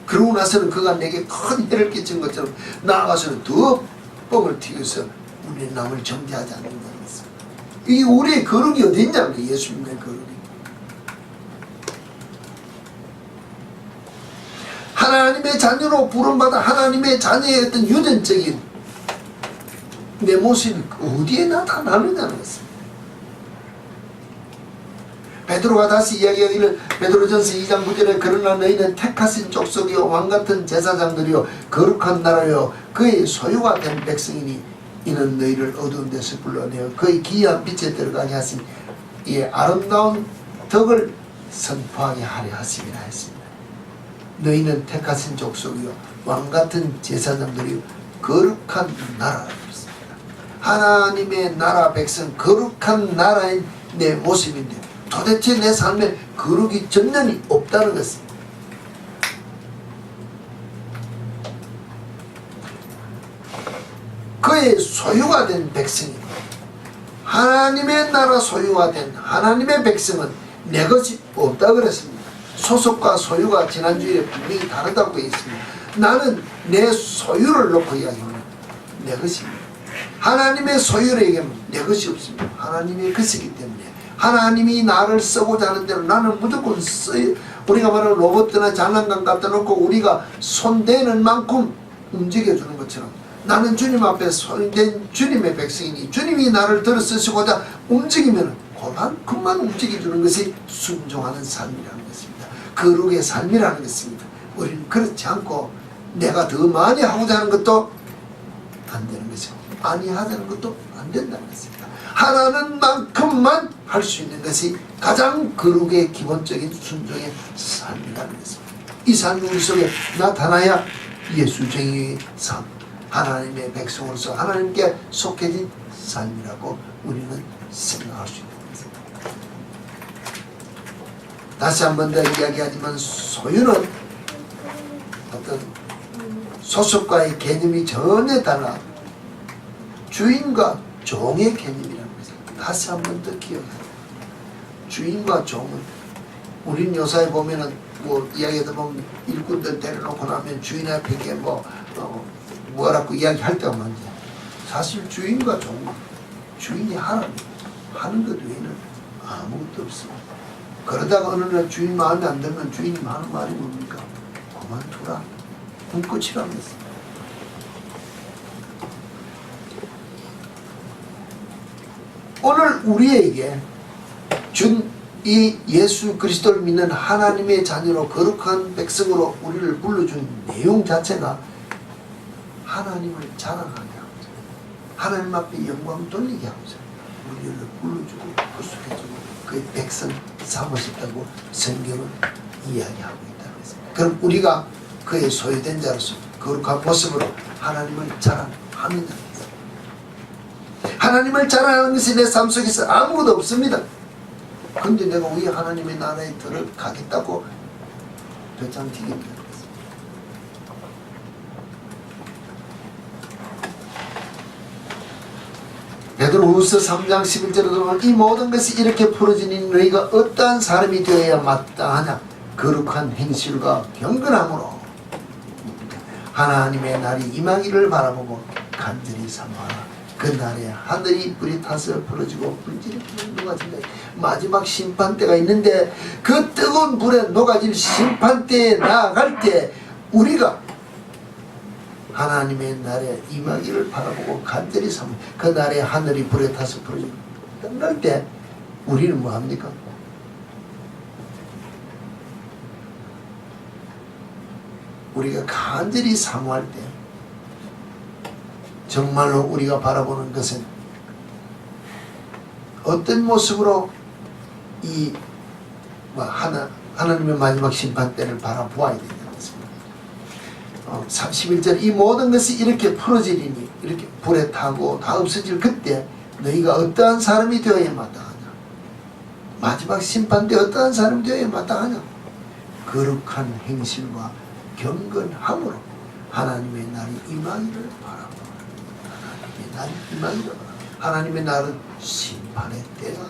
그러고 나서는 그가 내게 큰 해를 끼친 것처럼 나아가서는 더 뻥을 튀겨서 우리는 남을 정죄하지 않는다는 것입니다. 이게 우리의 거룩이 어디 있냐면 예수 믿는 거룩이. 하나님의 자녀로 부름받아 하나님의 자녀의 어떤 유전적인 내 모습이 어디에 나타나느냐는 것입니다. 베드로가 다시 이야기하기를 베드로전서 2장 9절에 그러나 너희는 택하신 족속이요 왕같은 제사장들이요 거룩한 나라요 그의 소유가 된 백성이니 이는 너희를 어두운 데서 불러내어 그의 기이한 빛에 들어가게 하신 이 아름다운 덕을 선포하게 하려 하심이라 했습니다. 너희는 택하신 족속이요 왕같은 제사장들이요 거룩한 나라라 그랬습니다. 하나님의 나라 백성, 거룩한 나라인 내 모습인데 도대체 내 삶에 거룩이 전면이 없다는 것입니다. 그의 소유가 된 백성이, 하나님의 나라 소유가 된 하나님의 백성은 내 것이 없다 그랬습니다. 소속과 소유가 지난주에 분명히 다르다고 했습니다. 나는 내 소유를 놓고 이야기합니다. 내 것입니다. 하나님의 소유를 얘기하면 내 것이 없습니다. 하나님의 것이기 때문에 하나님이 나를 쓰고자 하는 대로 나는 무조건 써요. 우리가 말하는 로봇이나 장난감 갖다 놓고 우리가 손대는 만큼 움직여주는 것처럼 나는 주님 앞에 손댄 주님의 백성이니 주님이 나를 들어 쓰시고자 움직이면 그만큼만 움직여주는 것이 순종하는 삶이라는 것입니다. 거룩의 삶이라는 것입니다. 우리는 그렇지 않고 내가 더 많이 하고자 하는 것도 안 되는 것이고 많이 하자는 것도 안 된다는 것입니다. 하나는 만큼만 할 수 있는 것이 가장 거룩의 기본적인 순종의 삶이라는 것입니다. 이 삶이 우리 속에 나타나야 예수쟁이의 삶, 하나님의 백성으로서 하나님께 속해진 삶이라고 우리는 생각할 수 있는 것입니다. 다시 한 번 더 이야기하지만 소유는 어떤 소속과의 개념이 전혀 달라 주인과 종의 개념이라는 것입니다. 다시 한 번 더 기억해요. 주인과 종은 우린 요사에 보면은 뭐 이야기하다 보면 일꾼들 데려놓고 나면 주인 앞에 뭐라고 이야기할 때가 많죠. 사실 주인과 종은 주인이 하는 것 외에는 아무것도 없습니다. 그러다가 어느 날 주인 마음에 안 들면 주인이 하는 말이 뭡니까? 그만두라. 꿈꽃이라는 것입니다. 오늘 우리에게 준 이 예수 그리스도를 믿는 하나님의 자녀로 거룩한 백성으로 우리를 불러준 내용 자체가 하나님을 자랑하게 하고자, 하나님 앞에 영광 돌리게 하고자 우리를 불러주고 구속해주고 그의 백성 삼으셨다고 성경은 이야기하고 있다는 것입니다. 그럼 우리가 그의 소유된 자로서 거룩한 모습으로 하나님을 자랑하는 자입니다. 하나님을 자랑하는 것이 내 삶 속에서 아무것도 없습니다. 근데 내가 왜 하나님의 나라에 들어가겠다고 배짱 튀깁니다. 베드로후서 3장 11절에 보면 이 모든 것이 이렇게 풀어지니 너희가 어떠한 사람이 되어야 마땅하냐. 거룩한 행실과 경건함으로 하나님의 날이 임하기를 바라보고 간절히 사모하라. 그 날에 하늘이 불이 타서 부러지고 불질이 녹아진다. 마지막 심판대가 있는데 그 뜨거운 불에 녹아질 심판대에 나아갈 때 우리가 하나님의 날에 임하기를 바라보고 간절히 사모. 그 날에 하늘이 불에 타서 부러지고 끝날 때 우리는 뭐합니까? 우리가 간절히 사모할 때 정말로 우리가 바라보는 것은 어떤 모습으로 이 하나님의 마지막 심판 때를 바라보아야 된다는 것입니다. 31절 이 모든 것이 이렇게 풀어지리니 이렇게 불에 타고 다 없어질 그때 너희가 어떠한 사람이 되어야 마땅하냐? 마지막 심판 때 어떠한 사람이 되어야 마땅하냐? 거룩한 행실과 경건함으로 하나님의 날이 임하기를 바라보라. 하나님의 날이 임하기를 바라보라. 하나님의 날은 심판의 때다.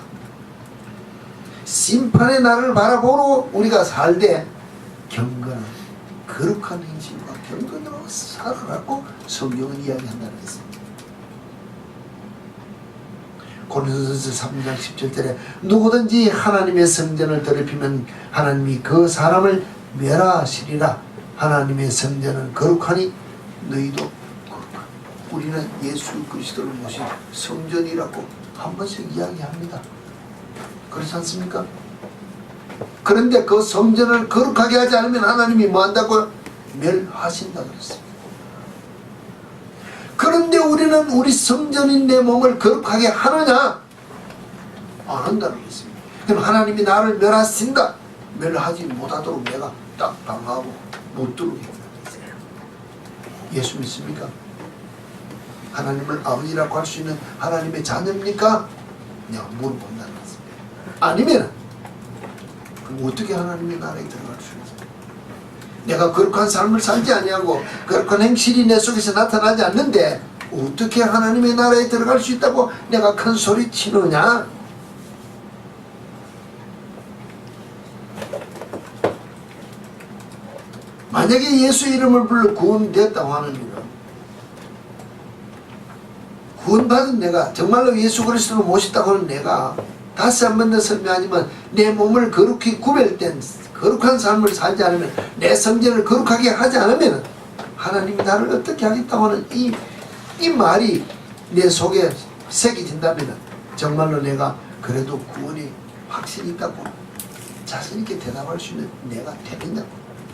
심판의 날을 바라보러 우리가 살되 경건한 거룩한 행실과 경건으로 살아라고 성경은 이야기한다는 것입니다. 고린도전서 3장 17절에 누구든지 하나님의 성전을 더럽히면 하나님이 그 사람을 멸하시리라. 하나님의 성전은 거룩하니 너희도 거룩하니. 우리는 예수 그리스도를 모신 성전이라고 한 번씩 이야기합니다. 그렇지 않습니까? 그런데 그 성전을 거룩하게 하지 않으면 하나님이 뭐한다고요? 멸하신다 그랬습니다. 그런데 우리는 우리 성전인 내 몸을 거룩하게 하느냐? 안 한다는 것입니다. 그럼 하나님이 나를 멸하신다. 멸하지 못하도록 내가 딱 방하고 못 들어오게 한다는 것이에요. 예수 믿습니까? 하나님을 아버지라고 할 수 있는 하나님의 자녀입니까? 그냥 물어본다는 것입니다. 아니면 그럼 어떻게 하나님의 나라에 들어갈 수 있어요? 내가 거룩한 삶을 살지 아니하고 거룩한 행실이 내 속에서 나타나지 않는데 어떻게 하나님의 나라에 들어갈 수 있다고 내가 큰 소리 치느냐? 만약에 예수 이름을 불러 구원됐다고 하는 일은 구원받은 내가 정말로 예수 그리스도를 모셨다고 하는 내가 다시 한 번 더 설명하지만 내 몸을 거룩히 구별된 거룩한 삶을 살지 않으면 내 성전을 거룩하게 하지 않으면 하나님이 나를 어떻게 하겠다고 하는 이 말이 내 속에 새겨진다면 정말로 내가 그래도 구원이 확실히 있다고 자신 있게 대답할 수 있는 내가 되겠냐고.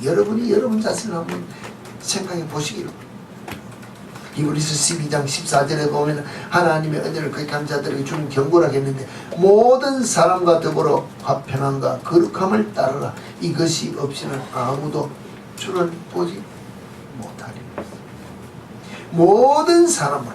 여러분이 여러분 자신을 한번 생각해 보시기를. 히브리서 12장 14절에 보면 하나님의 은혜를 거룩한 자들에게 주는 경고라고 했는데 모든 사람과 더불어 화평함과 거룩함을 따르라. 이것이 없이는 아무도 주를 보지 못하리라. 모든 사람으로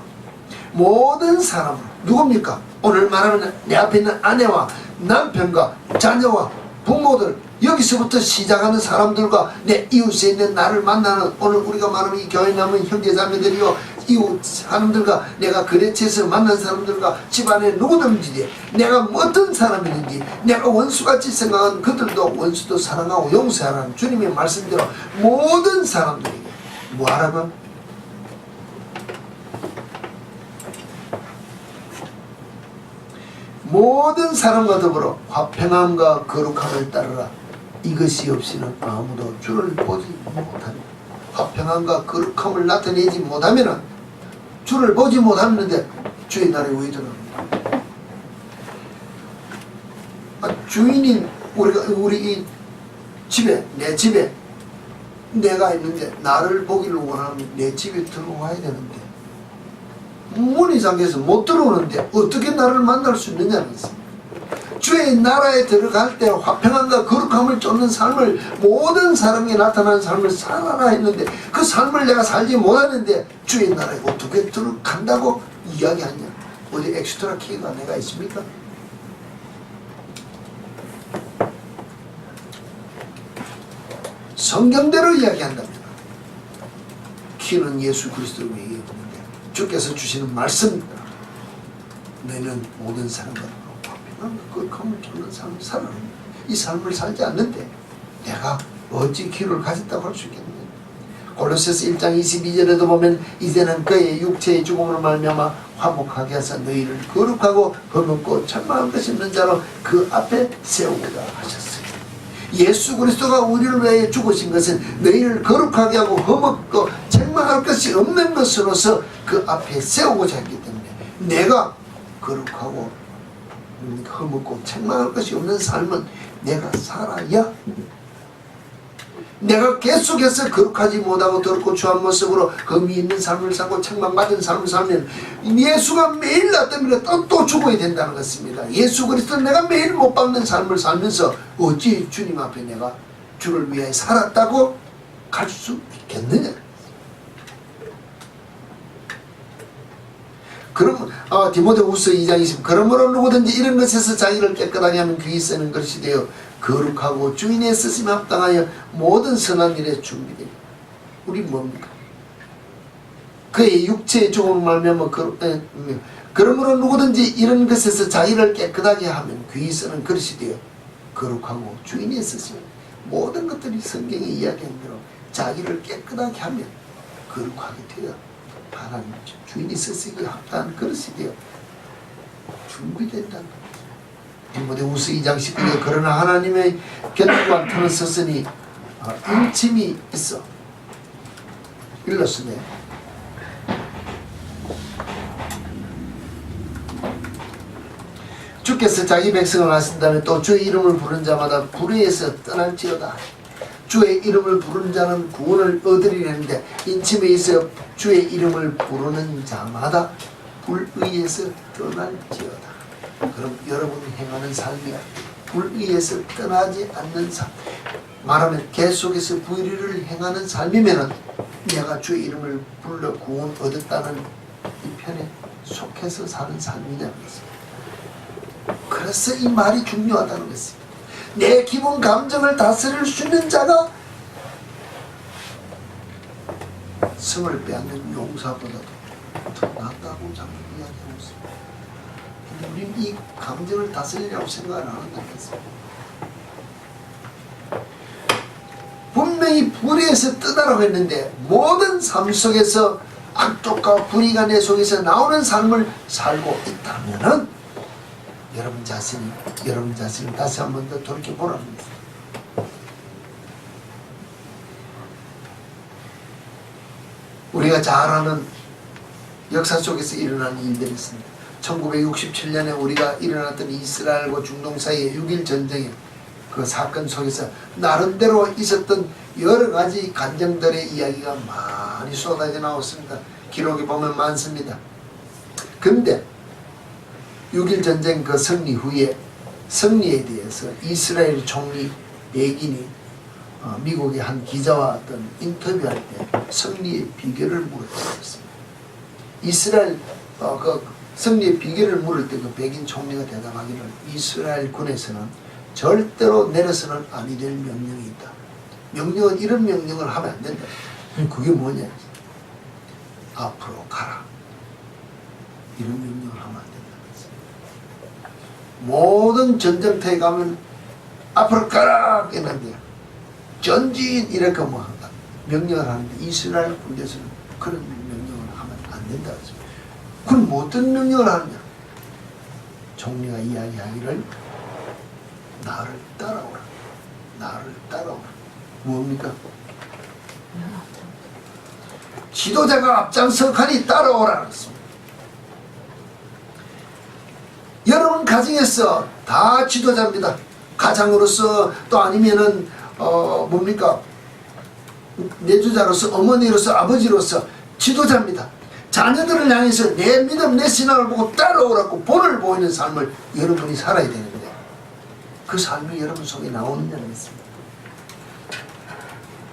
누굽니까? 오늘 말하면 내 앞에 있는 아내와 남편과 자녀와 부모들, 여기서부터 시작하는 사람들과 내 이웃에 있는 나를 만나는 오늘 우리가 말하는 이 교회 남은 형제자매들이요, 이웃 사람들과 내가 거래처에서 만난 사람들과 집안에 누구든지 내가 어떤 사람이든지 내가 원수같이 생각하는 그들도 원수도 사랑하고 용서하라는 주님의 말씀대로 모든 사람들에게 뭐하라고? 모든 사람과 더불어 화평함과 거룩함을 따르라. 이것이 없이는 아무도 주를 보지 못하리라. 화평함과 거룩함을 나타내지 못하면 주를 보지 못하는데 주의 날에 왜 들어갑니까? 주인인 우리 이 집에 내 집에 내가 있는데 나를 보기를 원하면 내 집에 들어와야 되는데 문이 잠겨서 못 들어오는데 어떻게 나를 만날 수 있느냐는 것입니다. 주의 나라에 들어갈 때 화평함과 거룩함을 쫓는 삶을 모든 사람에게 나타나는 삶을 살아라 했는데 그 삶을 내가 살지 못하는데 주의 나라에 어떻게 들어간다고 이야기하냐? 어디 엑스트라 키가 내가 있습니까? 성경대로 이야기한답니다. 키는 예수 그리스도로 얘기했는데 주께서 주시는 말씀입니다. 너희는 모든 사람과 거룩함을 찾는 삶을 살아라. 이 삶을 살지 않는데 내가 어찌 기를 가졌다고 할 수 있겠느냐. 골로새서 1장 22절에도 보면 이제는 그의 육체의 죽음으로 말미암아 화목하게 하사 너희를 거룩하고 흠없고 천만한 것이 없는 자로 그 앞에 세우고자 하셨어요. 예수 그리스도가 우리를 위해 죽으신 것은 너희를 거룩하게 하고 흠없고 책망할 것이 없는 것으로서 그 앞에 세우고자 했기 때문에 내가 거룩하고 허물고 책망할 것이 없는 삶은 내가 살아야, 내가 계속해서 거룩하지 못하고 더럽고 추한 모습으로 흠이 있는 삶을 살고 책망받은 삶을 살면 예수가 매일 나 때문에 또 죽어야 된다는 것입니다. 예수 그리스도 내가 매일 못 박는 삶을 살면서 어찌 주님 앞에 내가 주를 위해 살았다고 갈 수 있겠느냐. 그럼 디모데후서 2장 20 그러므로 누구든지 이런 것에서 자기를 깨끗하게 하면 귀히 쓰는 것이 되어 거룩하고 주인의 쓰심에 합당하여 모든 선한 일에 준비되니. 우리 뭡니까? 그의 육체의 종으로 말미암아 그러므로 누구든지 이런 것에서 자기를 깨끗하게 하면 귀히 쓰는 것이 되어 거룩하고 주인의 쓰심, 모든 것들이 성경이 이야기한 대로 자기를 깨끗하게 하면 거룩하게 되어 하나님 주인이 쓰시기에 합당한 그릇이 되어 준비된다는 겁니다. 디모데후서 2장 19절 그러나 하나님의 견고한 터는 섰으니 인침이 있어. 일렀으네. 주께서 자기 백성을 하신 다음에 또 주의 이름을 부른 자마다 불의에서 떠날지어다. 주의 이름을 부른 자는 구원을 얻으리라는데 인침에 있어 주의 이름을 부르는 자마다 불의에서 떠날지어다. 그럼 여러분이 행하는 삶이 불의에서 떠나지 않는 삶, 말하면 계속해서 불의를 행하는 삶이면은 내가 주의 이름을 불러 구원 얻었다는 이 편에 속해서 사는 삶이냐는 것입니다. 그래서 이 말이 중요하다는 것입니다. 내 기본 감정을 다스릴 수 있는 자가 성을 빼앗는 용사보다도 더 낫다고 자꾸 이야기하고 있습니다. 근데 우리는 이 감정을 다스리려고 생각을 안 한다는 것입니다. 분명히 불의에서 뜨다라고 했는데 모든 삶 속에서 악독과 불의가 내 속에서 나오는 삶을 살고 있다면은 여러분 자신을 다시 한 번 더 돌이켜보라는 것입니다. 우리가 잘 아는 역사 속에서 일어난 일들이 있습니다. 1967년에 우리가 일어났던 이스라엘과 중동 사이의 6.1 전쟁의 그 사건 속에서 나름대로 있었던 여러 가지 간정들의 이야기가 많이 쏟아져 나왔습니다. 기록에 보면 많습니다. 근데 6.1 전쟁 그 승리 후에 승리에 대해서 이스라엘 총리 베긴이 미국의 한 기자와 어떤 인터뷰할 때 승리의 비결을 물었습니다. 이스라엘 그 승리의 비결을 물을 때 그 베긴 총리가 대답하기를 이스라엘 군에서는 절대로 내려서는 아니 될 명령이 있다. 명령은 이런 명령을 하면 안 된다. 그게 뭐냐? 앞으로 가라. 이런 명령을 하면 안 된다. 모든 전쟁터에 가면 앞으로 가라 했는데 전진 이렇게 뭐 명령을 하는데 이스라엘 군대에서는 그런 명령을 하면 안 된다. 그럼 뭐 어떤 명령을 하느냐? 총리가 이야기하기를 나를 따라오라. 나를 따라오라. 뭡니까? 지도자가 앞장서가니 따라오라 그랬습니다. 여러분 가정에서 다 지도자입니다. 가장으로서 또 아니면은 뭡니까? 내주자로서 어머니로서 아버지로서 지도자입니다. 자녀들을 향해서 내 믿음 내 신앙을 보고 따라오라고 본을 보이는 삶을 여러분이 살아야 되는데 그 삶이 여러분 속에 나오느냐는 것입니다.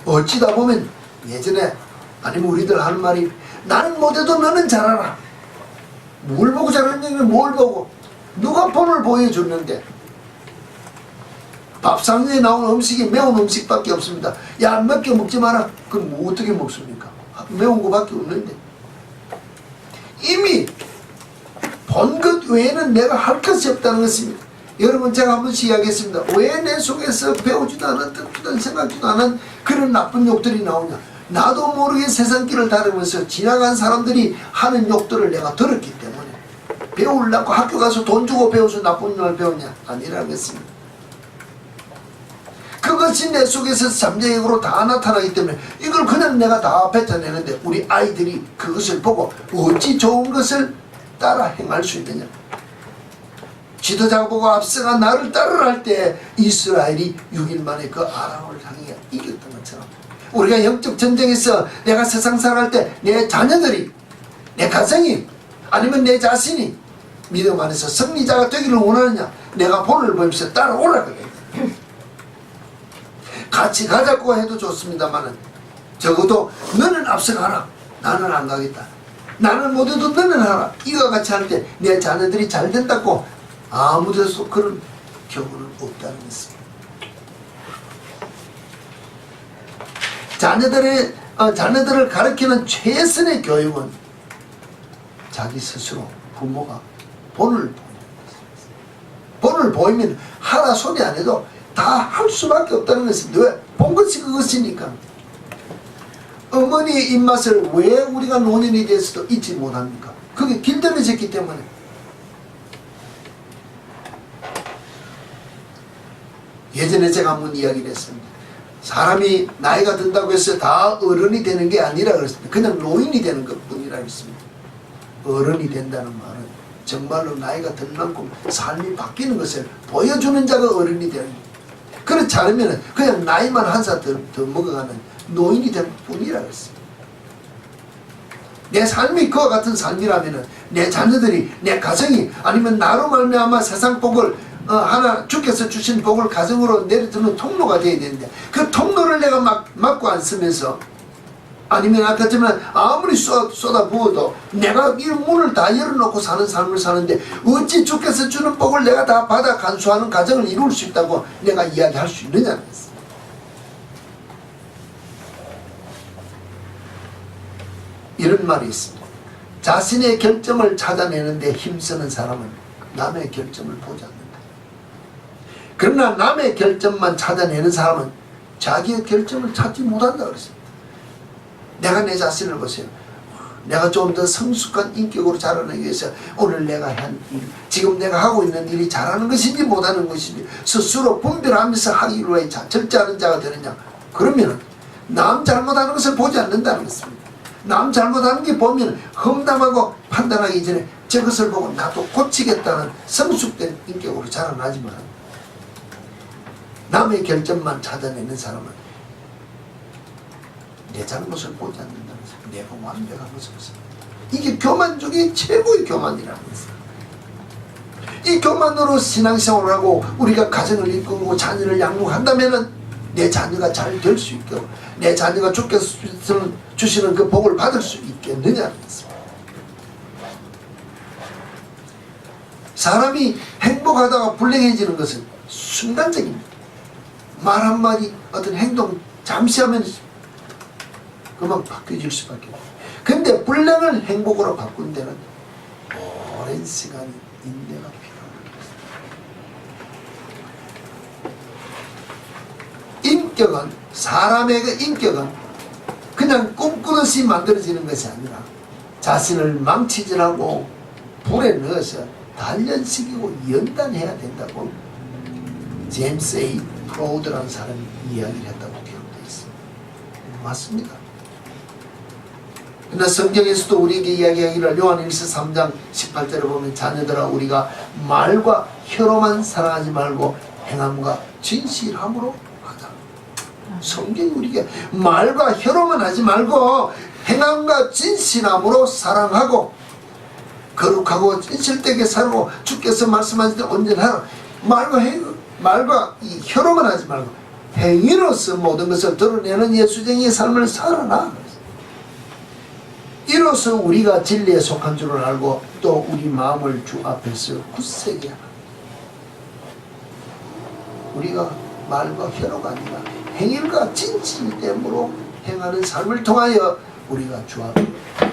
어찌다 보면 예전에 아니면 우리들 하는 말이 나는 못해도 너는 잘하라. 뭘 보고 잘하느냐면 뭘 보고 누가 본을 보여줬는데 밥상 위에 나오는 음식이 매운 음식밖에 없습니다. 야 몇 개 먹지 마라. 그럼 뭐 어떻게 먹습니까? 매운 거밖에 없는데 이미 본 것 외에는 내가 할 것이 없다는 것입니다. 여러분 제가 한 번씩 이야기했습니다. 왜 내 속에서 배우지도 않은 듣지도 생각지도 않은 그런 나쁜 욕들이 나오냐. 나도 모르게 세상길을 다니면서 지나간 사람들이 하는 욕들을 내가 들었기 때문에 배우려고 학교 가서 돈 주고 배워서 나쁜 말 배우냐? 아니라겠습니다. 그것이 내 속에서 잠재력으로 다 나타나기 때문에 이걸 그냥 내가 다 뱉어내는데 우리 아이들이 그것을 보고 어찌 좋은 것을 따라 행할 수 있느냐. 지도자가 보고 앞서가 나를 따르라 할 때 이스라엘이 6일 만에 그 아람을 향해 이겼던 것처럼 우리가 영적 전쟁에서 내가 세상 살아갈 때 내 자녀들이, 내 가정이, 아니면 내 자신이 믿음 안에서 승리자가 되기를 원하느냐, 내가 본을 보면서 따라오라거든. 같이 가자고 해도 좋습니다만은 적어도 너는 앞서가라, 나는 안 가겠다, 나는 못해도 너는 하라, 이와 같이 할 때 내 자녀들이 잘 된다고 아무데서 그런 경우는 없다는 것입니다. 자녀들을 가르치는 최선의 교육은 자기 스스로 부모가 본을 보이면 하라 소리 안 해도 다 할 수밖에 없다는 것입니다. 왜? 본 것이 그것이니까. 어머니의 입맛을 왜 우리가 노년이 돼서도 잊지 못합니까? 그게 길들여졌기 때문에. 예전에 제가 한번 이야기를 했습니다. 사람이 나이가 든다고 해서 다 어른이 되는 게 아니라 그랬습니다. 그냥 노인이 되는 것뿐이라 그랬습니다. 어른이 된다는 말은 정말로 나이가 든 만큼 삶이 바뀌는 것을 보여주는 자가 어른이 되는 거예요. 그렇지 않으면 그냥 나이만 한 살 더 먹어가는 노인이 되는 뿐이라 그랬습니다. 내 삶이 그와 같은 삶이라면 내 자녀들이, 내 가정이, 아니면 나로 말미암아 세상 복을 하나 주께서 주신 복을 가정으로 내려드는 통로가 되어야 되는데 그 통로를 내가 막고 안 쓰면서, 아니면 아까 전에 아무리 쏟아 부어도 내가 이 문을 다 열어놓고 사는 삶을 사는데 어찌 주께서 주는 복을 내가 다 받아 간수하는 가정을 이룰 수 있다고 내가 이야기할 수 있느냐는 것입니다. 이런 말이 있습니다. 자신의 결점을 찾아내는데 힘쓰는 사람은 남의 결점을 보지 않는다. 그러나 남의 결점만 찾아내는 사람은 자기의 결점을 찾지 못한다 그랬습니다. 내가 내 자신을 보세요. 내가 좀 더 성숙한 인격으로 자라나기 위해서 오늘 내가 한 일, 지금 내가 하고 있는 일이 잘하는 것인지 못하는 것인지 스스로 분별하면서 하기로 해 절제하는 자가 되느냐. 그러면 남 잘못하는 것을 보지 않는다는 것입니다. 남 잘못하는 게 보면 험담하고 판단하기 전에 저것을 보고 나도 고치겠다는 성숙된 인격으로 자라나지만 남의 결점만 찾아내는 사람은 내 잘못을 보지 않는다는 것입니다. 내가 완벽한 것을 보습니다. 이게 교만 중에 최고의 교만이라는 것입니다. 이 교만으로 신앙생활을 하고 우리가 가정을 이끌고 자녀를 양육한다면 내 자녀가 잘 될 수 있고 내 자녀가 주께서 주시는 그 복을 받을 수 있겠느냐는 것입니다. 사람이 행복하다가 불행해지는 것은 순간적입니다. 말 한마디, 어떤 행동 잠시 하면 그만 바뀌어질 수밖에 없어요. 근데 불행을 행복으로 바꾼 데는 오랜 시간이, 인내가 필요합니다. 인격은, 사람의 그 인격은 그냥 꿈꾸듯이 만들어지는 것이 아니라 자신을 망치질하고 불에 넣어서 단련시키고 연단해야 된다고 제임스 A. 프로우드라는 사람이 이야기를 했다고 기록되어 있습니다. 맞습니다. 그러나 성경에서도 우리에게 이야기하기를 요한일서 3장 18절을 보면 자녀들아 우리가 말과 혀로만 사랑하지 말고 행함과 진실함으로 하자. 성경이 우리에게 말과 혀로만 하지 말고 행함과 진실함으로 사랑하고 거룩하고 진실되게 살고 주께서 말씀하실 때 온전하라. 말과 이 혀로만 하지 말고 행위로서 모든 것을 드러내는 예수쟁이의 삶을 살아라. 이로써 우리가 진리에 속한 줄을 알고 또 우리 마음을 주 앞에서 굳세게 하라. 우리가 말과 혀로가 아니라 행일과 진실됨으로 행하는 삶을 통하여 우리가 주 앞에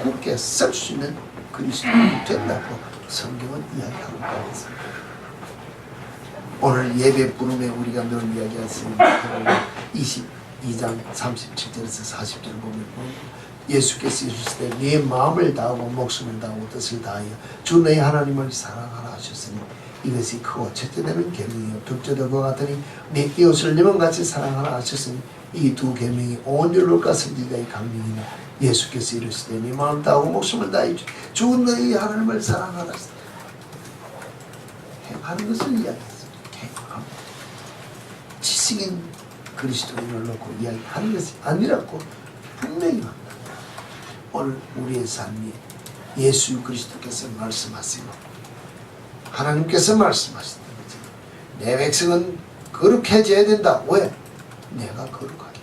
굳게 설 수 있는 그리스도인이 된다고 성경은 이야기하고 있습니다. 오늘 예배 부름에 우리가 늘 이야기했습니다. 22장 37절에서 40절을 보면 예수께서 이르시되 네 마음을 다하고 목숨을 다하고 뜻을 다하여 주 너희 하나님을 사랑하라 하셨으니 이것이 크고 첫째되는 계명이요 둘째도 그와 같으니 네 이웃을 네 몸같이 사랑하라 하셨으니 이 두 계명이 온 율법과 선지자의 강령이나 예수께서 이르시되 네 마음 다하고 목숨을 다하여 주 너희 하나님을 사랑하라 행하는 것을 이야기했습니다. 행함. 지식인 그리스도인을 놓고 이야기하는 것이 아니라고 분명히 합니다. 오늘 우리의 삶이 예수 그리스도께서 말씀하시고 하나님께서 말씀하시는 거죠. 내 백성은 거룩해져야 된다. 왜? 내가 거룩하게.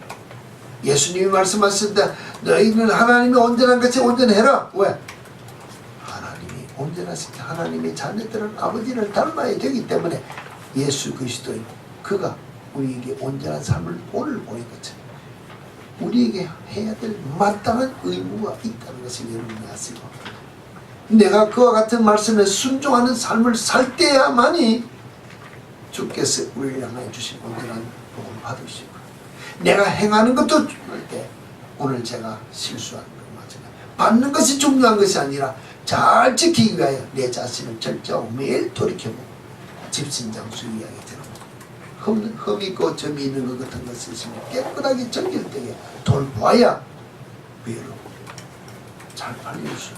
예수님이 말씀하셨다. 너희는 하나님이 온전한 것이 온전해라. 왜? 하나님이 온전하신 하나님의 자녀들은 아버지를 닮아야 되기 때문에 예수 그리스도인 그가 우리에게 온전한 삶을 오늘 보인 것처럼 우리에게 해야 될 마땅한 의무가 있다는 것을 여러분이 아시고 내가 그와 같은 말씀에 순종하는 삶을 살 때야만이 주께서 우리를 향하여 주신 온전한 복을 받으시고 내가 행하는 것도 중요할 때 오늘 제가 실수하는 것 마찬가지 받는 것이 중요한 것이 아니라 잘 지키기 위하여 내 자신을 절제하고 매일 돌이켜보고 집신장수 이야기처럼 흠 있고 점이 있는 것 같은 것이 있으면 깨끗하게 정결 때에 돌보아야 외로 잘 팔릴 수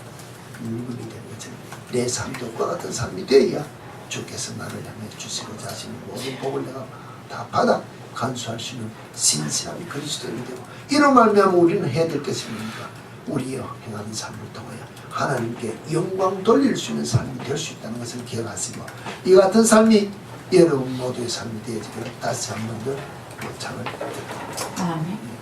있는 물건이 되는 것처럼 내 삶도 그와 같은 삶이 되어야 주께서 나를 향해 주시고자 하시는 모든 복을 내가 다 받아 간수할 수 있는 신실한 그리스도인이 되고 이런 말미암아 우리는 해야 될 것이 뭡니까? 우리의 행하는 삶을 통하여 하나님께 영광 돌릴 수 있는 삶이 될 수 있다는 것을 기억하시고 이 같은 삶이 여러분 모두의 삶이 되어지기를 다시 한 번 더 요청을 드립니다. 아멘.